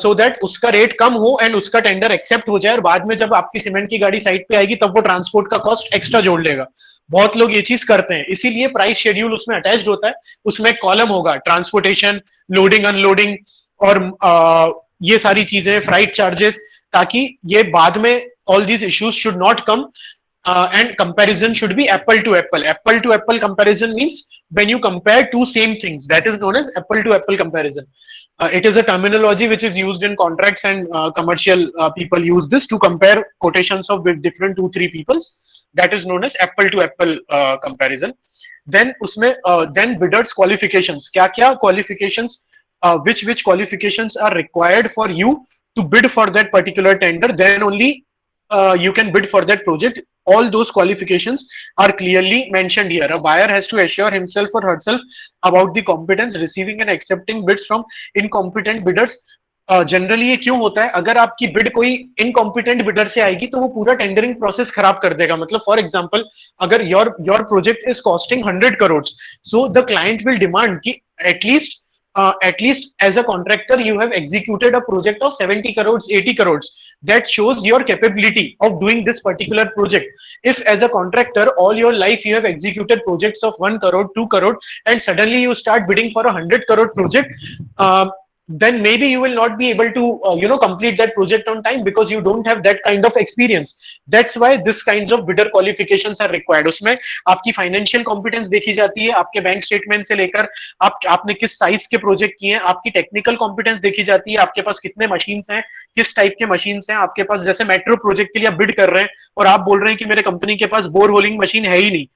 सो दैट उसका रेट कम हो एंड उसका टेंडर एक्सेप्ट हो जाए, और बाद में जब आपकी सीमेंट की गाड़ी साइट पे आएगी तब वो ट्रांसपोर्ट का कॉस्ट एक्स्ट्रा जोड़ लेगा। बहुत लोग ये चीज करते हैं, इसीलिए प्राइस शेड्यूल उसमें अटैच्ड होता है। उसमें कॉलम होगा ट्रांसपोर्टेशन, लोडिंग अनलोडिंग और ये सारी चीजें, फ्राइट चार्जेस, ताकि ये बाद में all these issues should not come and comparison should be apple to apple. Apple to apple comparison means when you compare two same things, that is known as apple to apple comparison. It is a terminology which is used in contracts and commercial people use this to compare quotations of with different 2-3 peoples. That is known as apple to apple comparison. Then उसमें then bidders qualifications, क्या क्या qualifications, which qualifications are required for you to bid for that particular tender, then only you can bid for that project. All those qualifications are clearly mentioned here. A buyer has to assure himself or herself about the competence receiving and accepting bids from incompetent bidders. Generally ये क्यों होता है, अगर आपकी bid कोई incompetent bidder से आएगी तो वो पूरा टेंडरिंग प्रोसेस खराब कर देगा। मतलब फॉर एग्जांपल, अगर your project is costing 100 crore, so the client will demand कि at least as a contractor you have executed a project of 70 crores 80 crores. That shows your capability of doing this particular project. If as a contractor all your life you have executed projects of 1 crore 2 crore and suddenly you start bidding for a 100 crore project, then maybe you will not be able to complete that project on time because you don't have that kind of experience. That's why this kinds of bidder qualifications are required. उसमें आपकी financial competence देखी जाती है, आपके bank statement से लेकर आपने किस साइज के प्रोजेक्ट किए हैं, आपकी टेक्निकल कॉम्पिटेंस देखी जाती है, आपके पास कितने मशीन्स हैं, किस टाइप के मशीन्स हैं आपके पास। जैसे मेट्रो प्रोजेक्ट के लिए आप बिड कर रहे हैं और आप बोल रहे हैं कि मेरे कंपनी के पास बोर होलिंग मशीन है ही नहीं,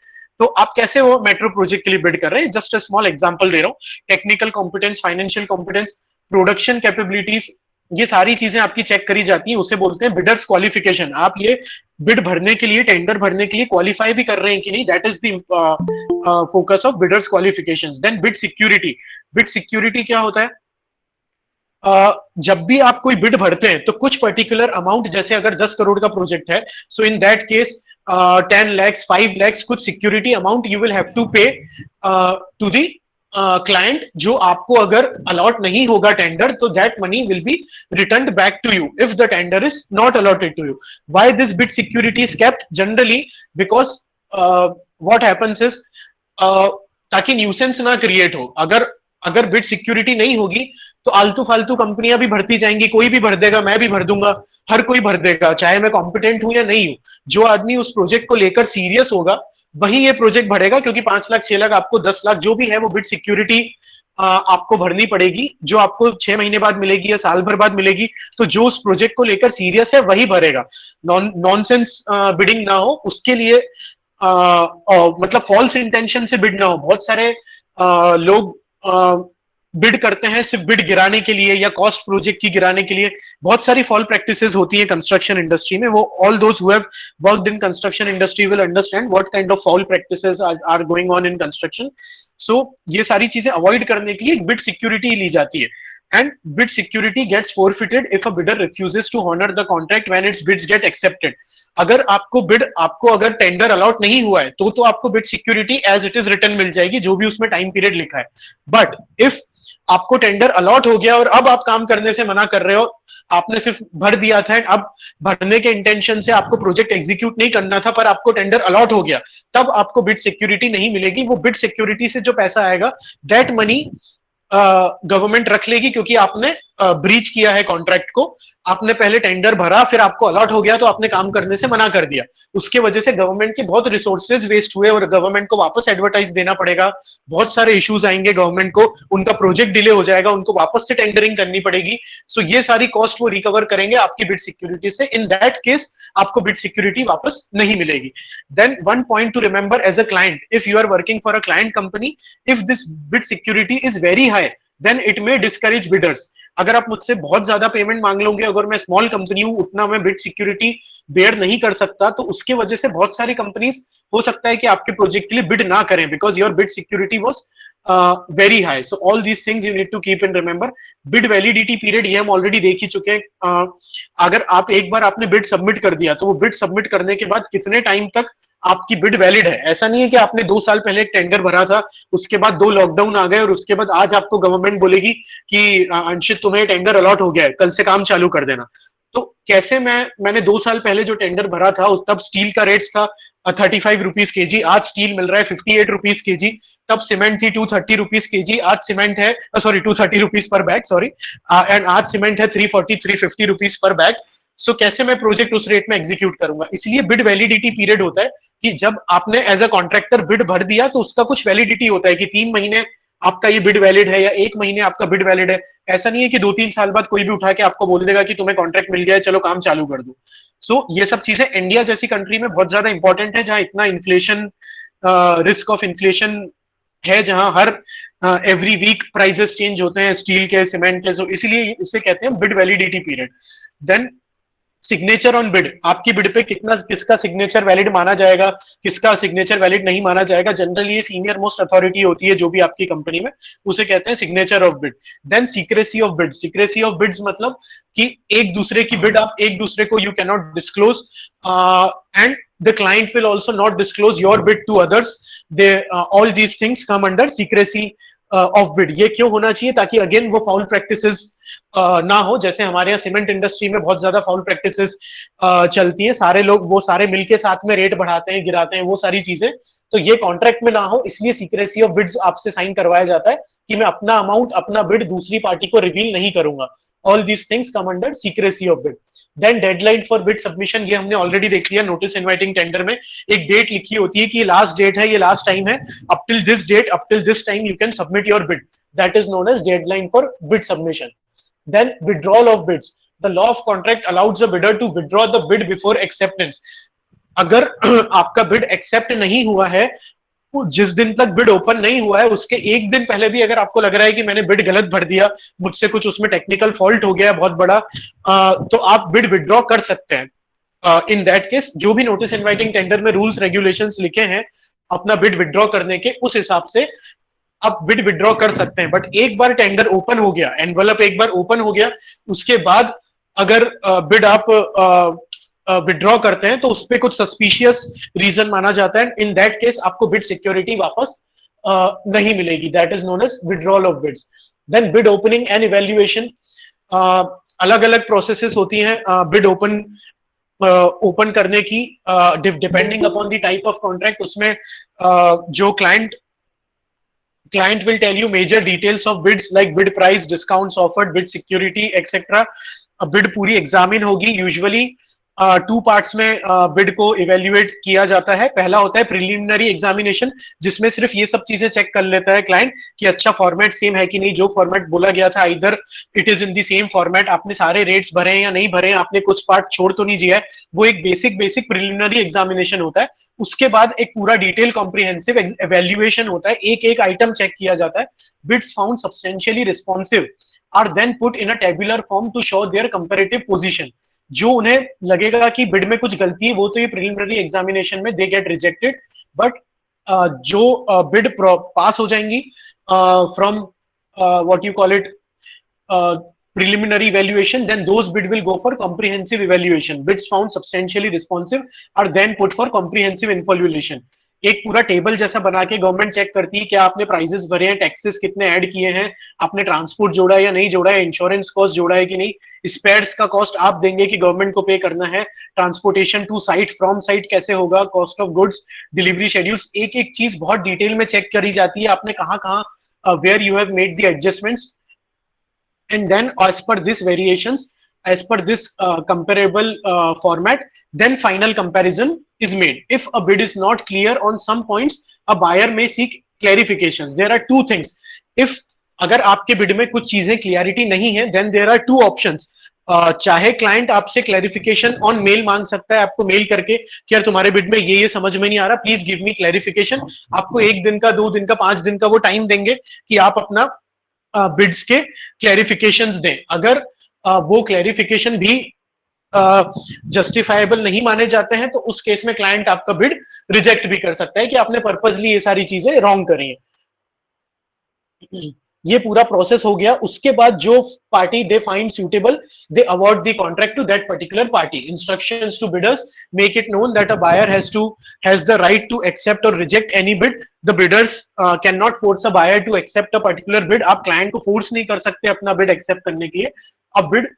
तो आप कैसे वो मेट्रो प्रोजेक्ट के लिए बिड कर रहे हैं, जस्ट अ स्मॉल एग्जांपल दे रहा हूँ। Technical competence, financial competence, production capabilities, ये सारी चीजें आपकी चेक करी जाती हैं, उसे बोलते हैं बिडर्स क्वालिफिकेशन। आप ये बिड भरने के लिए, टेंडर भरने के लिए क्वालिफाई भी कर रहे हैं कि नहीं, that is the focus of bidders qualifications. Then bid security. Bid security क्या होता है? जब भी आप कोई बिड भरते हैं तो कुछ पर्टिकुलर अमाउंट, जैसे अगर 10 करोड़ का प्रोजेक्ट है, so in that case 10 lakhs, 5 lakhs कुछ security amount you will have to pay to the client, जो आपको अगर अलॉट नहीं होगा टेंडर, तो that money will be return back to you if the tender is not allotted to you. Why this bid security is kept? Generally because what happens is, ताकि nuisance ना create हो। अगर bid security नहीं होगी तो आलतू फालतू कंपनियां भी भरती जाएंगी, कोई भी भर देगा, मैं भी भर दूंगा, हर कोई भर देगा, चाहे मैं कॉम्पिटेंट हूं या नहीं हूं। जो आदमी उस प्रोजेक्ट को लेकर सीरियस होगा वही ये प्रोजेक्ट भरेगा, क्योंकि 5 लाख, 6 लाख, आपको 10 लाख जो भी है वो बिड सिक्योरिटी आपको भरनी पड़ेगी, जो आपको 6 महीने बाद मिलेगी या साल भर बाद मिलेगी। तो जो उस प्रोजेक्ट को लेकर सीरियस है वही भरेगा। नॉनसेंस बिडिंग ना हो, उसके लिए मतलब फॉल्स इंटेंशन से बिड ना हो। बहुत सारे लोग बिड करते हैं सिर्फ बिड गिराने के लिए या कॉस्ट प्रोजेक्ट की गिराने के लिए। बहुत सारी फॉल प्रैक्टिसेस होती है कंस्ट्रक्शन इंडस्ट्री में। वो all those who have worked in construction industry will understand what kind of foul practices are going on in construction. So ये सारी चीजें अवॉइड करने के लिए बिड सिक्योरिटी ली जाती है। And bid security gets forfeited if a bidder refuses to honour the contract when its bids get accepted. अगर आपको अगर टेंडर अलॉट नहीं हुआ है तो आपको bid security as it is return मिल जाएगी, जो भी उसमें टाइम पीरियड लिखा है। बट इफ आपको टेंडर अलॉट हो गया और अब आप काम करने से मना कर रहे हो, आपने सिर्फ भर दिया था, अब भरने के इंटेंशन से आपको प्रोजेक्ट एग्जीक्यूट नहीं करना था, पर आपको टेंडर अलॉट हो गया, तब आपको बिड सिक्योरिटी नहीं मिलेगी। वो बिड सिक्योरिटी से जो पैसा आएगा, दैट मनी गवर्नमेंट रख लेगी, क्योंकि आपने ब्रीच किया है कॉन्ट्रैक्ट को। आपने पहले टेंडर भरा, फिर आपको अलॉट हो गया तो आपने काम करने से मना कर दिया। उसके वजह से गवर्नमेंट के बहुत रिसोर्सेज वेस्ट हुए और गवर्नमेंट को वापस एडवर्टाइज देना पड़ेगा। बहुत सारे इश्यूज आएंगे गवर्नमेंट को, उनका प्रोजेक्ट डिले हो जाएगा, उनको वापस से टेंडरिंग करनी पड़ेगी। सो ये सारी कॉस्ट वो रिकवर करेंगे आपकी बिड सिक्योरिटी से। इन दैट केस आपको बिड सिक्योरिटी वापस नहीं मिलेगी। Then one point to remember as a client, if you are working for a client company, if this bid security is very high, then it may discourage bidders. अगर आप मुझसे बहुत ज्यादा payment मांग लोगे, अगर मैं स्मॉल कंपनी हूं, उतना मैं बिड सिक्योरिटी बेयर नहीं कर सकता, तो उसके वजह से बहुत सारी कंपनीज हो सकता है कि आपके प्रोजेक्ट के लिए बिड ना करें, because your bid security was very high. So all these things you need to keep in remember. Bid validity period ये हम ऑलरेडी देख ही चुके हैं। अगर आप एक बार आपने बिड सबमिट कर दिया, तो वो बिड सबमिट करने के बाद कितने टाइम तक आपकी बिड वैलिड है। ऐसा नहीं है कि आपने 2 साल पहले एक टेंडर भरा था, उसके बाद 2 लॉकडाउन आ गए और उसके बाद आज आपको गवर्नमेंट बोलेगी कि अंशित तुम्हें टेंडर अलॉट हो गया है, कल से काम चालू कर देना। तो कैसे मैंने 2 साल पहले जो टेंडर भरा था, तब स्टील का रेट था 35 रुपीज के जी, आज स्टील मिल रहा है 58 रुपीज के जी। तब सीमेंट थी 230 रुपीज के जी, आज सीमेंट है 230 rupees per bag, sorry, and आज सीमेंट है 350 रुपीज पर बैग। सो कैसे मैं प्रोजेक्ट उस रेट में एग्जीक्यूट करूंगा? इसलिए बिड वैलिडिटी पीरियड होता है कि जब आपने एज अ कॉन्ट्रैक्टर बिड भर दिया तो उसका कुछ वैलिडिटी होता है कि 3 महीने आपका ये बिड वैलिड है या 1 महीने आपका बिड वैलिड है। ऐसा नहीं है कि 2-3 साल बाद कोई भी उठा के आपको बोल देगा कि तुम्हें कॉन्ट्रैक्ट मिल गया है, चलो काम चालू कर दो। सो ये सब चीजें इंडिया जैसी कंट्री में बहुत ज्यादा इंपॉर्टेंट है, जहां इतना इन्फ्लेशन, रिस्क ऑफ इन्फ्लेशन है, जहां हर एवरी वीक प्राइसेस चेंज होते हैं स्टील के, सीमेंट के। सो इसलिए इसे कहते हैं bid validity period. Then signature on bid, आपकी बिड पे किसका सिग्नेचर वैलिड माना जाएगा, किसका सिग्नेचर वैलिड नहीं माना जाएगा। जनरली ये सीनियर मोस्ट अथॉरिटी होती है जो भी आपकी कंपनी में, उसे कहते हैं signature of bid. Then secrecy of bid. Secrecy of bids मतलब कि एक दूसरे की बिड आप एक दूसरे को you can not disclose, and the client will also not disclose your bid to others. All these things come under secrecy of bid. ये क्यों होना चाहिए? ताकि अगेन वो फाउल प्रैक्टिसेस ना हो। जैसे हमारे यहाँ सीमेंट इंडस्ट्री में बहुत ज्यादा फाउल प्रैक्टिसेस चलती हैं, सारे लोग वो सारे मिलके साथ में रेट बढ़ाते हैं, गिराते हैं, वो सारी चीजें, तो ये कॉन्ट्रैक्ट में ना हो, इसलिए सीक्रेसी ऑफ बिड्स आपसे साइन करवाया जाता है कि मैं अपना अमाउंट, अपना बिड दूसरी पार्टी को रिवील नहीं करूंगा। All these things come under secrecy of bid. Then deadline for bid submission, ये हमने ऑलरेडी देख लिया। नोटिस इनवाइटिंग टेंडर में एक डेट लिखी होती है कि ये लास्ट डेट है, ये लास्ट टाइम है, up till this date, up till this time you can submit your bid. That is known as deadline for bid submission. Then withdrawal of bids. The law of contract allows the bidder to withdraw the bid before acceptance. अगर आपका bid accept नहीं हुआ है वो जिस दिन तक bid open नहीं हुआ है उसके एक दिन पहले भी अगर आपको लग रहा है कि मैंने बिड गलत भर दिया, मुझसे कुछ उसमें टेक्निकल फॉल्ट हो गया बहुत बड़ा, तो आप बिड विड्रॉ कर सकते हैं। इन दैट केस जो भी नोटिस इनवाइटिंग टेंडर में रूल्स रेगुलेशंस लिखे हैं अपना बिड विड्रॉ करने के, उस हिसाब से आप बिड विड्रॉ कर सकते हैं। बट एक बार टेंडर ओपन हो गया, एनवलप एक बार ओपन हो गया, उसके बाद अगर बिड आप विड्रॉ करते हैं तो उस पर कुछ सस्पिशियस रीजन माना जाता है, इन दैट केस आपको बिड सिक्योरिटी वापस नहीं मिलेगी, that is known as withdrawal of bids. Then bid opening and evaluation, अलग अलग प्रोसेसेस होती हैं बिड ओपन करने की, depending upon the type of contract. उसमें जो client will tell you major details of bids like bid price, discounts offered, bid security, etc. Bid पूरी examine होगी। यूजुअली 2 पार्ट्स में बिड को इवेल्युएट किया जाता है। पहला होता है प्रिलिमिनरी एग्जामिनेशन, जिसमें सिर्फ ये सब चीजें चेक कर लेता है क्लाइंट कि अच्छा फॉर्मेट सेम है कि नहीं, जो फॉर्मेट बोला गया था इधर it is in the same format, आपने सारे रेट्स भरे हैं या नहीं भरे हैं, आपने कुछ पार्ट छोड़ तो नहीं दिया है। वो एक बेसिक प्रिलिमिनरी एग्जामिनेशन होता है। उसके बाद एक पूरा डिटेल कॉम्प्रिहेंसिव एवेल्युएशन होता है, एक एक आइटम चेक किया जाता है। Bids found substantially responsive are then put in a tabular form to show their comparative position. जो उन्हें लगेगा कि बिड में कुछ गलती है वो तो ये प्रिलिमिनरी एग्जामिनेशन में दे गेट रिजेक्टेड, बट जो बिड पास हो जाएंगी from what you call it preliminary evaluation, then those bid will go for comprehensive evaluation. Bids found substantially responsive are then put for comprehensive evaluation. एक पूरा table जैसा बना के government check करती है क्या आपने प्राइजेस भरे हैं, टैक्सेस कितने ऐड किए हैं, आपने ट्रांसपोर्ट जोड़ा है या नहीं जोड़ा है, इंश्योरेंस कॉस्ट जोड़ा है कि नहीं, स्पेयर्स का कॉस्ट आप देंगे कि गवर्नमेंट को पे करना है, transportation to site from site कैसे होगा, cost of goods, delivery schedules, एक एक चीज बहुत डिटेल में चेक करी जाती है आपने कहाँ कहाँ where you have made the adjustments, and then as per this variations, as per this comparable format, then final comparison is made. If a bid is not clear on some points, a buyer may seek clarifications. There are two things. If अगर आपके bid में कुछ चीजें clarity नहीं है, then there are two options. चाहे client आपसे clarification on mail मांग सकता है, आपको मेल करके कि यार तुम्हारे बिड में ये समझ में नहीं आ रहा, प्लीज गिव मी क्लैरिफिकेशन। आपको 1 दिन का, 2 दिन का, 5 दिन का वो टाइम देंगे कि आप अपना बिड्स के क्लैरिफिकेशंस दें। अगर वो क्लैरिफिकेशन भी जस्टिफाइबल नहीं माने जाते हैं तो उस केस में क्लाइंट आपका बिड रिजेक्ट भी कर सकता है कि आपने पर्पसली ये सारी चीजें रॉन्ग करी हैं। ये पूरा प्रोसेस हो गया। उसके बाद जो party they find suitable, they award the contract to that particular party. Instructions to bidders make it known that a buyer has the right to accept or reject any bid. The bidders cannot force a buyer to accept a particular bid. आप client को force नहीं कर सकते अपना bid accept करने के लिए। A bid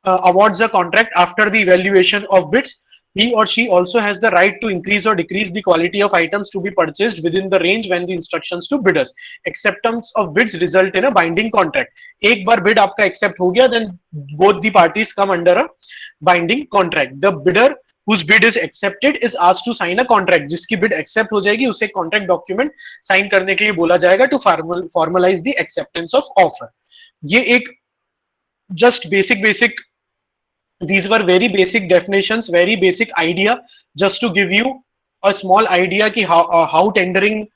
awards a contract after the evaluation of bids. He or she also has the right to increase or decrease the quality of items to be purchased within the range when the instructions to bidders. Acceptance of bids result in a binding contract. एक बार bid आपका accept हो गया, then both the parties come under a binding contract. The bidder whose bid is accepted is asked to sign a contract. जिसकी bid accept हो जाएगी उसे contract document sign करने के लिए बोला जाएगा to formalize the acceptance of offer. ये एक just basic these were very basic definitions, very basic idea, just to give you a small idea ki how tendering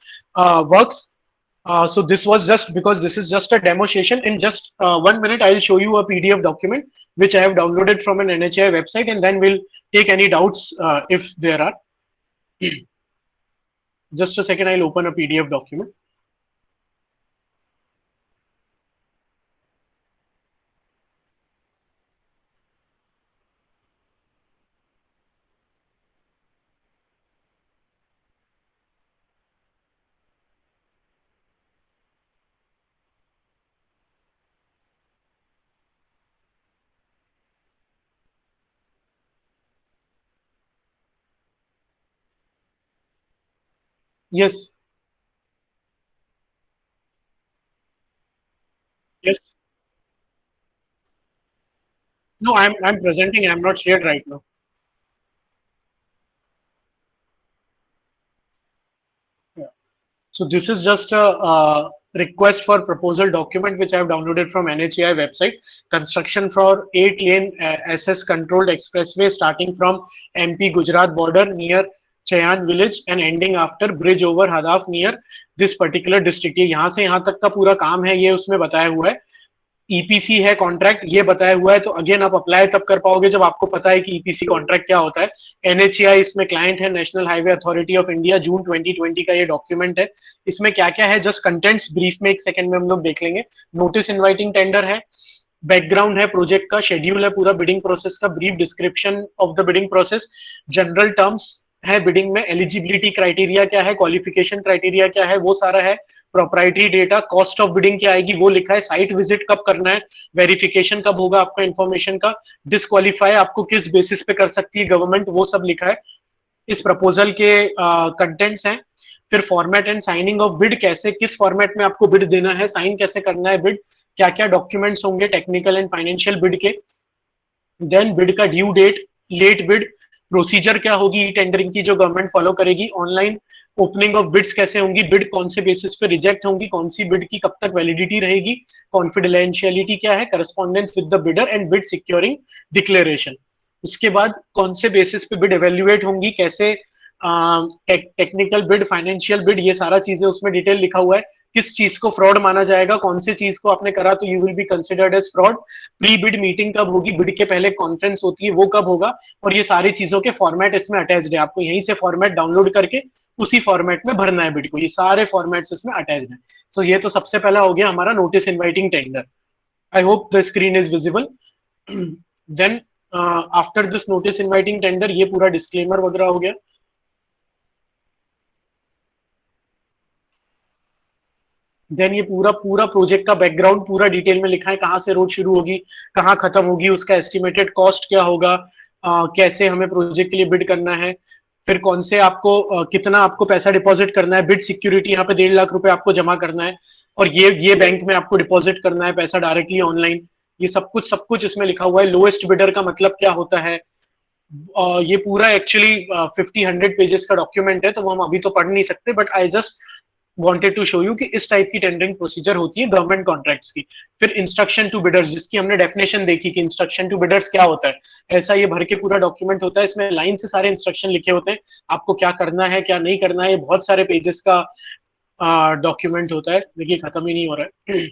works. So this was just because this is just a demonstration. In just 1 minute I'll show you a PDF document which I have downloaded from an NHAI website, and then we'll take any doubts if there are. Just a second, I'll open a PDF document. Yes. Yes. No, I'm presenting. I'm not shared right now. Yeah. So this is just a request for proposal document which I have downloaded from NHAI website. Construction for 8-lane SS controlled expressway starting from MP Gujarat border near Chayan village and ending after bridge over Hadaf near this particular district. ये यहाँ से यहाँ तक का पूरा काम है, ये उसमें बताया हुआ है। ईपीसी है कॉन्ट्रैक्ट, ये बताया हुआ है। तो अगेन आप अप्लाई तब कर पाओगे जब आपको पता है कि ईपीसी कॉन्ट्रैक्ट क्या होता है। एनएचएआई इसमें क्लाइंट है, national highway authority of India, June 2020 का ये डॉक्यूमेंट है। इसमें क्या क्या है जस्ट कंटेंट्स ब्रीफ में एक सेकंड में हम लोग देख लेंगे। नोटिस इनवाइटिंग टेंडर है, बैकग्राउंड है प्रोजेक्ट का, शेड्यूल है पूरा बिडिंग प्रोसेस का, brief description of the bidding process, general terms है बिडिंग में, एलिजिबिलिटी क्राइटेरिया क्या है, क्वालिफिकेशन क्राइटेरिया क्या है, वो सारा है, proprietary data, cost of bidding क्या आएगी वो लिखा है, साइट विजिट कब करना है, वेरिफिकेशन कब होगा आपका इन्फॉर्मेशन का, डिस्क्वालीफाई आपको किस बेसिस पे कर सकती है गवर्नमेंट, वो सब लिखा है। इस प्रपोजल के कंटेंट्स हैं। फिर format and signing off bid, कैसे किस फॉर्मेट में आपको बिड देना है, साइन कैसे करना है बिड, क्या क्या डॉक्यूमेंट्स होंगे टेक्निकल एंड फाइनेंशियल बिड के। देन बिड का due date, late bid, procedure क्या होगी टेंडरिंग की जो गवर्नमेंट फॉलो करेगी, ऑनलाइन ओपनिंग ऑफ बिड्स कैसे होंगी, बिड कौन से बेसिस पे रिजेक्ट होंगी, कौन सी बिड की कब तक वैलिडिटी रहेगी, कॉन्फिडेंशियलिटी क्या है, correspondence with the bidder and bid securing declaration. उसके बाद कौन से बेसिस पे बिड एवेल्युएट होंगी, कैसे टेक्निकल बिड, फाइनेंशियल बिड, ये सारा चीजें उसमें डिटेल लिखा हुआ है। किस चीज को फ्रॉड माना जाएगा, कौन से चीज को आपने करा तो you will be considered as fraud, pre bid meeting कब होगी, बिड के पहले कॉन्फ्रेंस होती है वो कब होगा, और ये सारी चीजों के फॉर्मेट इसमें अटैच्ड है। आपको यहीं से फॉर्मेट डाउनलोड करके उसी फॉर्मेट में भरना है बिड को, ये सारे फॉर्मेट्स इसमें अटैच्ड है। सो ये तो सबसे पहला हो गया हमारा notice inviting tender. I hope the screen is visible. Then after this notice inviting tender ये पूरा डिस्क्लेमर वगैरह हो गया। देन ये पूरा पूरा प्रोजेक्ट का बैकग्राउंड पूरा डिटेल में लिखा है, कहाँ से रोड शुरू होगी, कहाँ खत्म होगी, उसका एस्टिमेटेड कॉस्ट क्या होगा, कैसे हमें प्रोजेक्ट के लिए बिड करना है, फिर कौन से आपको कितना आपको पैसा डिपॉजिट करना है, बिड सिक्योरिटी यहाँ पे 1.5 लाख रुपए आपको जमा करना है, और ये बैंक में आपको डिपॉजिट करना है पैसा डायरेक्टली ऑनलाइन। ये सब कुछ इसमें लिखा हुआ है। लोएस्ट बिडर का मतलब क्या होता है, ये पूरा एक्चुअली 50-100 पेजेस का डॉक्यूमेंट है, तो वो हम अभी तो पढ़ नहीं सकते, but I just wanted to show you कि इस टाइप की टेंडरिंग प्रोसीजर होती है गवर्नमेंट कॉन्ट्रैक्ट्स की। फिर इंस्ट्रक्शन टू बिडर्स, जिसकी हमने डेफिनेशन देखी कि इंस्ट्रक्शन टू बिडर्स क्या होता है, ऐसा ये भर के पूरा डॉक्यूमेंट होता है। इसमें लाइन से सारे इंस्ट्रक्शन लिखे होते हैं, आपको क्या करना है क्या नहीं करना है। ये बहुत सारे पेजेस का डॉक्यूमेंट होता है, देखिए खत्म ही नहीं हो रहा है।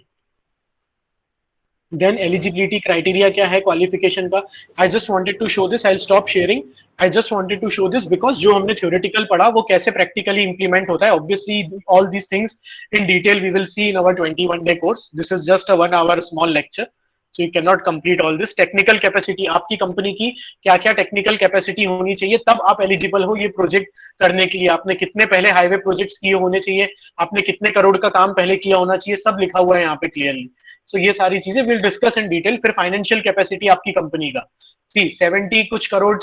देन एलिजिबिलिटी क्राइटेरिया क्या है क्वालिफिकेशन का। I just wanted to show this, I will stop sharing. I just wanted to show this because जो हमने थ्योरेटिकल पढ़ा वो कैसे प्रैक्टिकली इंप्लीमेंट होता है। Obviously all these things in detail we will see in our 21 day course. This is just a 1 hour small lecture, so you can not complete all this. Technical capacity, आपकी company की क्या क्या technical capacity होनी चाहिए तब आप eligible हो ये प्रोजेक्ट करने के लिए। आपने कितने पहले हाईवे प्रोजेक्ट्स किए होने चाहिए, आपने कितने करोड़ का काम पहले किया होना चाहिए, सब लिखा हुआ है यहाँ पे क्लियरली। सो ये सारी चीजें विल डिस्कस इन डिटेल। फिर फाइनेंशियल कैपेसिटी आपकी कंपनी का, सी 70 कुछ करोड़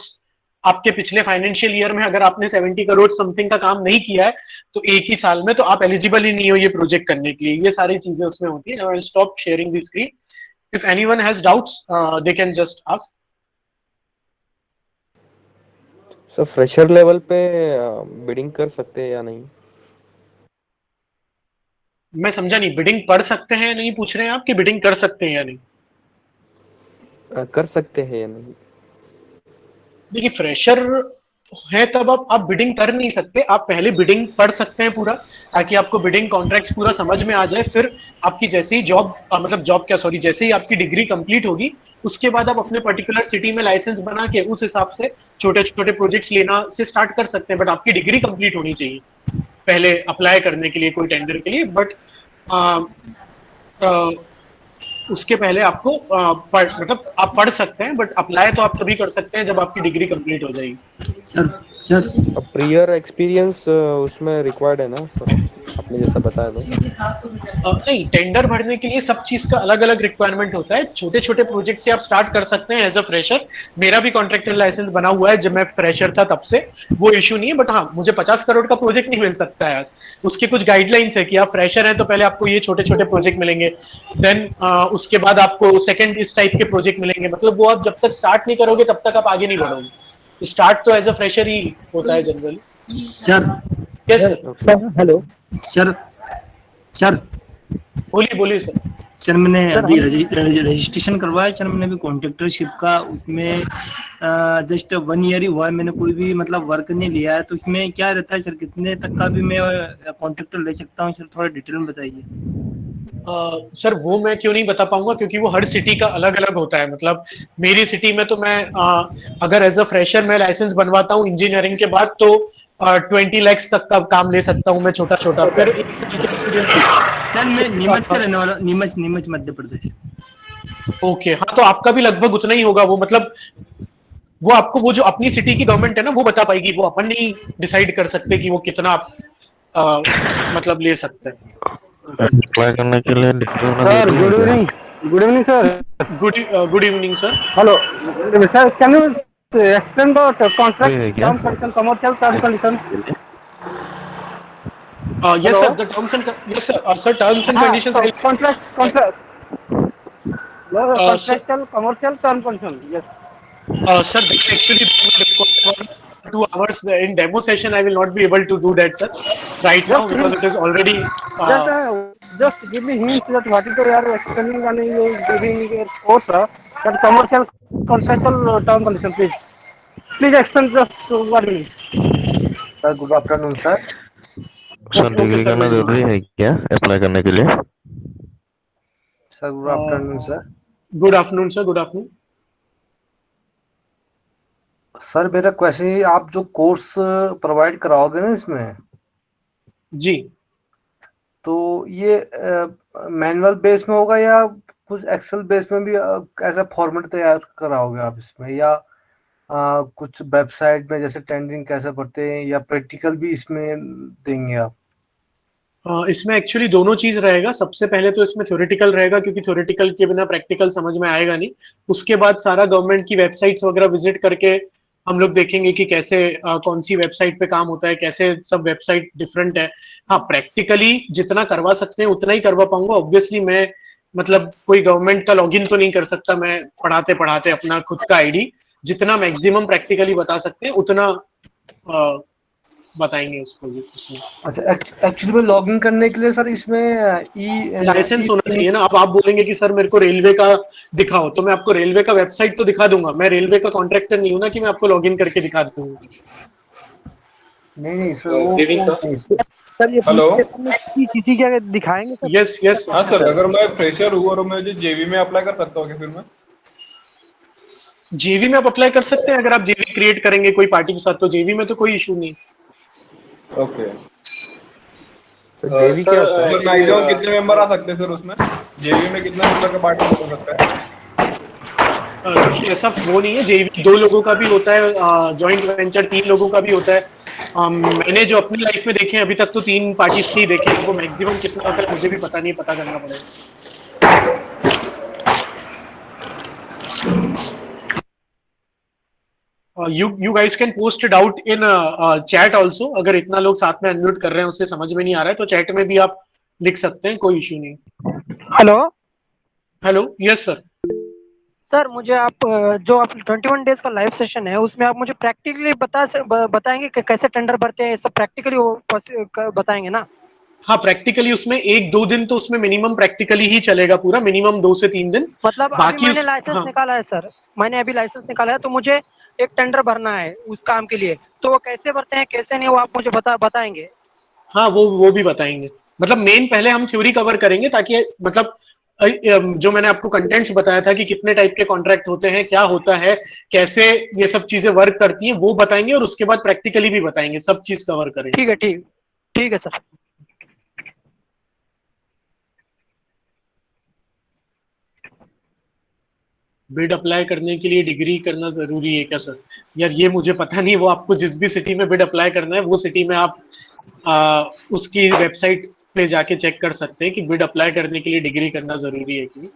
आपके पिछले फाइनेंशियल ईयर में अगर आपने 70 करोड़ समथिंग का काम नहीं किया है तो एक ही साल में तो आप एलिजिबल ही नहीं हो ये प्रोजेक्ट करने के लिए। ये सारी चीजें उसमें होती है। I will stop sharing the screen. If anyone has doubts, they can just ask. Sir fresher level पे बिडिंग कर सकते हैं या नहीं? मैं समझा नहीं, बिडिंग पढ़ सकते हैं या नहीं पूछ रहे हैं आप, कि बिडिंग कर सकते हैं या नहीं? कर सकते हैं या नहीं? देखिए फ्रेशर है तब आप बिडिंग कर नहीं सकते, आप पहले बिडिंग पढ़ सकते हैं पूरा, ताकि आपको बिडिंग कॉन्ट्रैक्ट्स पूरा समझ में आ जाए। फिर आपकी जैसे ही जैसे ही आपकी डिग्री कंप्लीट होगी उसके बाद आप अपने पर्टिकुलर सिटी में लाइसेंस बना के उस हिसाब से छोटे छोटे प्रोजेक्ट्स लेना से स्टार्ट कर सकते हैं। बट आपकी डिग्री कंप्लीट होनी चाहिए पहले अप्लाई करने के लिए कोई टेंडर के लिए। बट उसके पहले आपको मतलब आप पढ़ सकते हैं, बट अप्लाई तो आप तभी कर सकते हैं जब आपकी डिग्री कंप्लीट हो जाएगी। सर प्रियर एक्सपीरियंस उसमें रिक्वायर्ड है ना सर, आपने जैसा बताया तो? नहीं, टेंडर भरने के लिए सब चीज का अलग अलग रिक्वायरमेंट होता है। छोटे छोटे प्रोजेक्ट से आप स्टार्ट कर सकते हैं एज अ फ्रेशर। मेरा भी कॉन्ट्रैक्टर लाइसेंस बना हुआ है जब मैं फ्रेशर था तब से, वो इशू नहीं है। बट हाँ, मुझे 50 करोड़ का प्रोजेक्ट नहीं मिल सकता है आज। उसके कुछ गाइडलाइंस है कि आप फ्रेशर हैं तो पहले आपको ये छोटे छोटे प्रोजेक्ट मिलेंगे, देन उसके बाद आपको सेकंड इस टाइप के प्रोजेक्ट मिलेंगे। मतलब वो आप जब तक स्टार्ट नहीं करोगे तब तक आप आगे नहीं बढ़ोगे। स्टार्ट तो एज अ फ्रेशर ही होता है generally. Sir yes hello sir बोलिए सर। सर मैंने अभी रजिस्ट्रेशन करवाया सर, मैंने अभी कॉन्ट्रैक्टरशिप का, उसमें जस्ट 1 ईयर ही हुआ है, मैंने कोई भी मतलब वर्क नहीं लिया है। तो इसमें क्या रहता है सर, कितने तक का भी मैं कॉन्ट्रैक्टर ले सकता हूँ सर, थोड़ा डिटेल में बताइए। सर वो मैं क्यों नहीं बता पाऊंगा, क्योंकि वो हर सिटी का अलग अलग होता है। मतलब मेरी सिटी में तो मैं अगर एज अ फ्रेशर मैं लाइसेंस बनवाता हूँ इंजीनियरिंग के बाद, तो 20 लाख तक का काम ले सकता हूँ मैं, छोटा छोटा। फिर एक साल के एक्सपीरियंस। सर मैं नीमच का रहने वाला, नीमच मध्य प्रदेश। ओके, हाँ तो आपका भी लगभग उतना ही होगा। वो मतलब वो आपको वो जो अपनी सिटी की गवर्नमेंट है ना वो बता पाएगी, वो अपन नहीं डिसाइड कर सकते कि वो कितना मतलब ले सकते हैं। अप्लाई करने के लिए sir good evening, good evening sir. Good evening sir. Hello sir, can you extend the contract term condition, commercial term condition? Yes sir, the terms and yes sir, terms and conditions. Contract contractual commercial term condition. Yes. Sir, actually 2 hours in demo session. I will not be able to do that, sir, right now, because it is already. Just give me hints that what is the you are explaining and you giving your course, that commercial contractual term condition, please. Please extend just 1 minute. Sir good afternoon sir. Sir degree करना जरूरी है क्या apply करने के लिए? Sir good afternoon sir. Good afternoon sir, good afternoon. Sir मेरा question है, आप जो कोर्स प्रोवाइड कराओगे ना इसमें जी, तो ये मैनुअल बेस में होगा या कुछ एक्सेल बेस में भी ऐसा फॉर्मेट तैयार कराओगे आप इसमें, या कुछ वेबसाइट में जैसे टेंडरिंग कैसे भरते हैं, या प्रैक्टिकल भी इसमें देंगे आप? इसमें एक्चुअली दोनों चीज रहेगा। सबसे पहले तो इसमें थ्योरेटिकल रहेगा, क्योंकि थ्योरेटिकल के बिना प्रैक्टिकल समझ में आएगा नहीं। उसके बाद सारा गवर्नमेंट की वेबसाइट्स वगैरह विजिट करके हम लोग देखेंगे कि कैसे कौन सी वेबसाइट पे काम होता है, कैसे सब वेबसाइट डिफरेंट है। हाँ, प्रैक्टिकली जितना करवा सकते हैं उतना ही करवा पाऊंगा। ऑब्वियसली मैं मतलब कोई गवर्नमेंट का लॉगिन तो नहीं कर सकता मैं पढ़ाते पढ़ाते अपना खुद का आईडी। जितना मैक्सिमम प्रैक्टिकली बता सकते हैं उतना बताएंगे उसको भी। अच्छा, एक्चुअली में लॉगिन करने के लिए सर इसमें लाइसेंस होना चाहिए ना। अब आप बोलेंगे कि सर मेरे को रेलवे का दिखाओ, तो मैं आपको रेलवे का वेबसाइट तो दिखा दूंगा। मैं रेलवे का कॉन्ट्रैक्टर नहीं हूं ना कि मैं आपको लॉगिन करके दिखा दूंगा। नहीं सर ये हेलो किसी क्या दिखाएंगे सर? यस यस हाँ सर, अगर मैं फ्रेशर हूँ और मैं जेवी में अप्लाई कर सकता हूँ क्या फिर मैं? जेवी में आप अप्लाई कर सकते हैं। अगर आप जेवी क्रिएट करेंगे कोई पार्टी के साथ, तो जेवी में तो कोई इशू नहीं। ओके। तो जेवी क्या होता है? मैक्सिमम कितने मेंबर आ सकते हैं सर उसमें? जेवी में कितना मेंबर का पार्टी हो सकता है? ऐसा वो नहीं है। जेवी 2 लोगों का भी होता है, जॉइंट वेंचर 3 लोगों का भी होता है। मैंने जो अपनी लाइफ में देखे अभी तक तो 3 पार्टीज ही देखे। वो मैक्सिमम कितना होता है मुझे भी पता नहीं, पता करना पड़ेगा। You guys can post it out in chat also। अगर इतना लोग साथ में अनम्यूट कर रहे हैं उससे समझ में नहीं आ रहा है तो चैट में भी आप लिख सकते हैं, कोई इश्यू नहीं। Hello hello, yes sir. Sir मुझे आप जो आप 21 डेज का लाइव सेशन है उसमें आप मुझे प्रैक्टिकली बताएंगे कि कैसे टेंडर भरते हैं, सब प्रैक्टिकली बताएंगे ना? हाँ, प्रैक्टिकली उसमें 1-2 दिन तो उसमें मिनिमम प्रैक्टिकली ही चलेगा पूरा, मिनिमम 2 से 3 दिन। मतलब बाकी मैंने लाइसेंस निकाला है सर, मैंने अभी लाइसेंस निकाला है, तो मुझे एक टेंडर भरना है उस काम के लिए, तो वो कैसे भरते हैं कैसे नहीं वो आप मुझे बताएंगे? हाँ, वो भी बताएंगे। मतलब मेन पहले हम थ्योरी कवर करेंगे ताकि मतलब जो मैंने आपको कंटेंट्स बताया था कि कितने टाइप के कॉन्ट्रैक्ट होते हैं, क्या होता है, कैसे ये सब चीजें वर्क करती हैं, वो बताएंगे। और उसके बाद प्रैक्टिकली भी बताएंगे, सब चीज कवर करेंगे। ठीक है, ठीक है सर। बिड अप्लाई करने के लिए डिग्री करना जरूरी है क्या सर? यार ये मुझे पता नहीं। वो आपको जिस भी सिटी में बिड अप्लाई करना है वो सिटी में आप उसकी वेबसाइट पे जाके चेक कर सकते हैं कि बिड अप्लाई करने के लिए डिग्री करना जरूरी है कि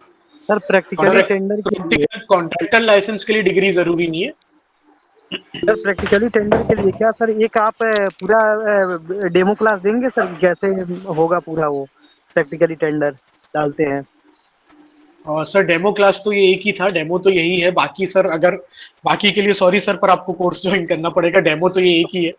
सर। प्रैक्टिकली टेंडर के लिए कॉन्ट्रैक्टर लाइसेंस के लिए डिग्री जरूरी नहीं है सर। प्रैक्टिकली टेंडर के लिए क्या सर, एक आप पूरा डेमो क्लास देंगे सर, कैसे होगा पूरा वो प्रैक्टिकली टेंडर डालते हैं? सर डेमो क्लास तो ये एक ही था, डेमो तो यही है। बाकी सर अगर बाकी के लिए सॉरी सर, पर आपको कोर्स ज्वाइन करना पड़ेगा। डेमो तो ये एक ही है।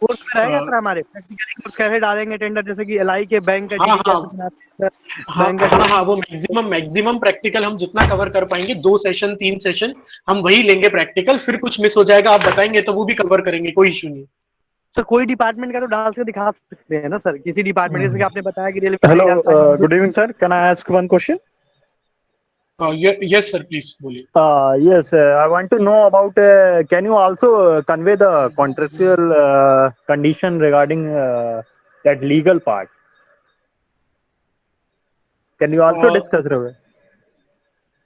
कोर्स में रहेगा सर हमारे प्रैक्टिकली कोर्स कैसे डालेंगे टेंडर, जैसे कि एलआई के बैंक का हाँ डीडी हाँ कैसे बनाते हैं हाँ बैंक का हाँ हाँ, वो मैक्सिमम प्रैक्टिकल हम जितना कवर कर पाएंगे, 2 सेशन 3 सेशन हम वही लेंगे प्रैक्टिकल, फिर कुछ मिस हो जाएगा आप बताएंगे तो वो भी कवर करेंगे, कोई इशू नहीं। सर कोई डिपार्टमेंट का तो डाल के दिखा सकते हैं ना सर, किसी डिपार्टमेंट जैसे कि आपने बताया कि railway Hello, good evening, sir. Can I ask one question? Yes sir, please बोलिए। Yes, I want to know about. Can you also convey the contractual condition regarding that legal part? Can you also discuss, Ravi?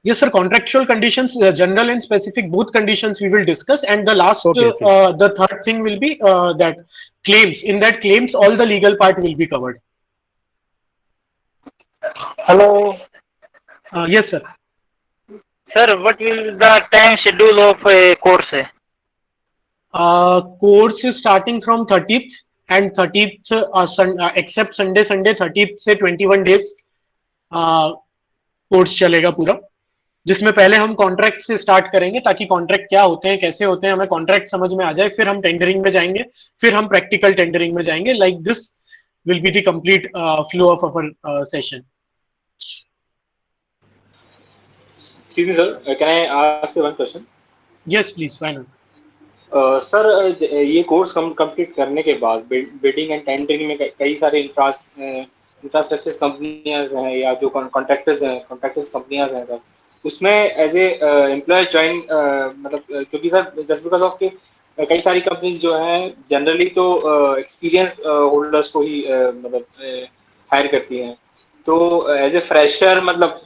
Yes sir, contractual conditions, general and specific, both conditions we will discuss, and the last Okay, okay. the third thing will be that claims. In that claims, all the legal part will be covered. Hello, Yes sir. sir. What will the time schedule of a course? Course is starting from 30th and 30th except Sunday 30th से 21 days course चलेगा पूरा, जिसमें पहले हम contract से start करेंगे ताकि contract क्या होते हैं, कैसे होते हैं, हमें कॉन्ट्रैक्ट समझ में आ जाए, फिर हम टेंडरिंग में जाएंगे, फिर हम प्रैक्टिकल टेंडरिंग में जाएंगे। Like this will be the complete flow of our session. Excuse me, sir. Can I ask you one question? Yes, please. Why not? Sir ये कोर्स कंप्लीट करने के बाद बिडिंग एंड टेंडरिंग में कई सारे infrastructure कंपनियां हैं या जो कॉन्ट्रैक्टर्स कंपनियां हैं सर, उसमें एज ए एम्प्लॉय ज्वाइन मतलब क्योंकि सर जस्ट बिकॉज ऑफ के कई सारी कंपनीज जो हैं जनरली तो एक्सपीरियंस होल्डर्स को ही मतलब हायर करती हैं, तो एज ए फ्रेशर मतलब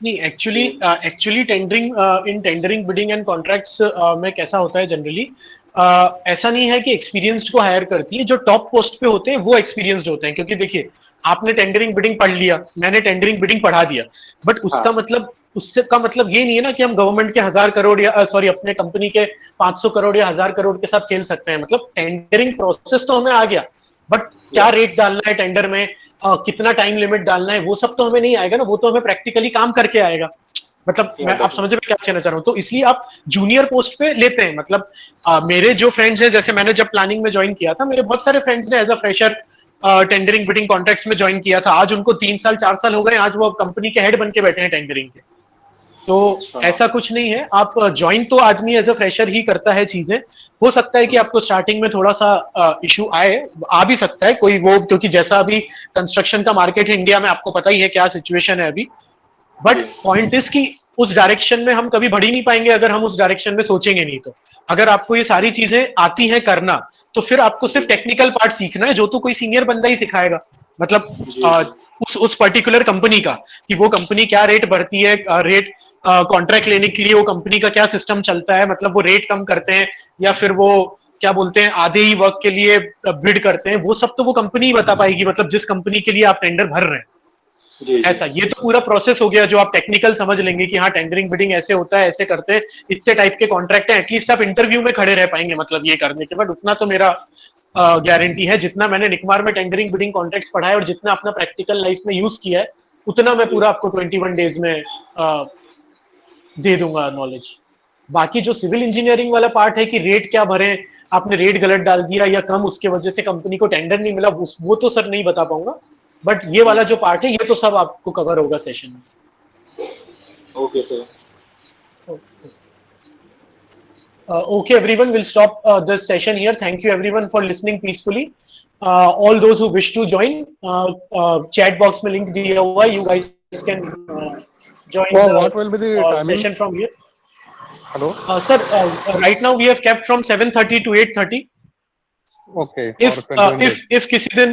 नहीं, actually tendering bidding and contracts में कैसा होता है जनरली, ऐसा नहीं है कि एक्सपीरियंस्ड को हायर करती है, जो टॉप पोस्ट पे होते हैं वो एक्सपीरियंस्ड होते हैं, क्योंकि देखिए आपने टेंडरिंग बिडिंग पढ़ लिया, मैंने टेंडरिंग बिडिंग पढ़ा दिया, बट उसका मतलब उसका मतलब ये नहीं है ना कि हम गवर्नमेंट के 1000 करोड़ या सॉरी अपने कंपनी के 500 करोड़ या 1000 करोड़ के साथ खेल सकते हैं। मतलब टेंडरिंग प्रोसेस तो हमें आ गया, बट क्या रेट डालना है टेंडर में, कितना टाइम लिमिट डालना है, वो सब तो हमें नहीं आएगा ना, वो तो हमें प्रैक्टिकली काम करके आएगा। मतलब मैं आप समझ में क्या कहना चाह रहा हूँ, तो इसलिए आप जूनियर पोस्ट पे लेते हैं। मतलब मेरे जो फ्रेंड्स हैं, जैसे मैंने जब प्लानिंग में ज्वाइन किया था, मेरे बहुत सारे फ्रेंड्स ने as a fresher tendering bidding contracts में ज्वाइन किया था, आज उनको 3 साल 4 साल हो गए, आज वो कंपनी के हेड बन के बैठे हैं टेंडरिंग के। तो ऐसा कुछ नहीं है, आप ज्वाइन तो आदमी एज अ फ्रेशर ही करता है चीजें। हो सकता है कि आपको स्टार्टिंग में थोड़ा सा इशू आ भी सकता है कोई वो, क्योंकि जैसा अभी कंस्ट्रक्शन का मार्केट है इंडिया में, आपको पता ही है क्या सिचुएशन है अभी। बट पॉइंट इज कि उस डायरेक्शन में हम कभी बढ़ ही नहीं पाएंगे अगर हम उस डायरेक्शन में सोचेंगे नहीं। तो अगर आपको ये सारी चीजें आती हैं करना, तो फिर आपको सिर्फ टेक्निकल पार्ट सीखना है, जो तो कोई सीनियर बंदा ही सिखाएगा। मतलब उस पर्टिकुलर कंपनी का, कि वो कंपनी क्या रेट भरती है, रेट कॉन्ट्रैक्ट लेने के लिए वो कंपनी का क्या सिस्टम चलता है, मतलब वो रेट कम करते हैं या फिर वो क्या बोलते हैं आधे ही वर्क के लिए बिड करते हैं, वो सब तो वो कंपनी ही बता पाएगी, मतलब जिस कंपनी के लिए आप टेंडर भर रहे हैं। ऐसा ये तो पूरा प्रोसेस हो गया जो आप टेक्निकल समझ लेंगे कि हाँ टेंडरिंग बिडिंग ऐसे होता है, ऐसे करते हैं, इतने टाइप के कॉन्ट्रैक्ट है, एटलीस्ट आप इंटरव्यू में खड़े रह पाएंगे मतलब ये करने के बाद। उतना तो मेरा गारंटी है, जितना मैंने निकमार में टेंडरिंग बिडिंग कॉन्ट्रैक्ट्स पढ़ा है और जितना अपना प्रैक्टिकल लाइफ में यूज किया है, उतना मैं पूरा आपको 21 डेज में दे दूंगा नॉलेज। बाकी जो सिविल इंजीनियरिंग वाला पार्ट है कि रेट क्या भरे, आपने रेट गलत डाल दिया या कम, उसके वजह से कंपनी को टेंडर नहीं मिला, वो तो सर नहीं बता पाऊंगा। बट ये वाला जो पार्ट है ये तो सब आपको कवर होगा सेशन में। Okay sir. Okay, everyone, we'll stop this session here. Thank you everyone for listening peacefully. All those who wish to join, chat box में link दिया हुआ है, you guys can join what will be the session from here. Hello. Sir, right now we have kept from 7:30 to 8:30. Okay. If किसी दिन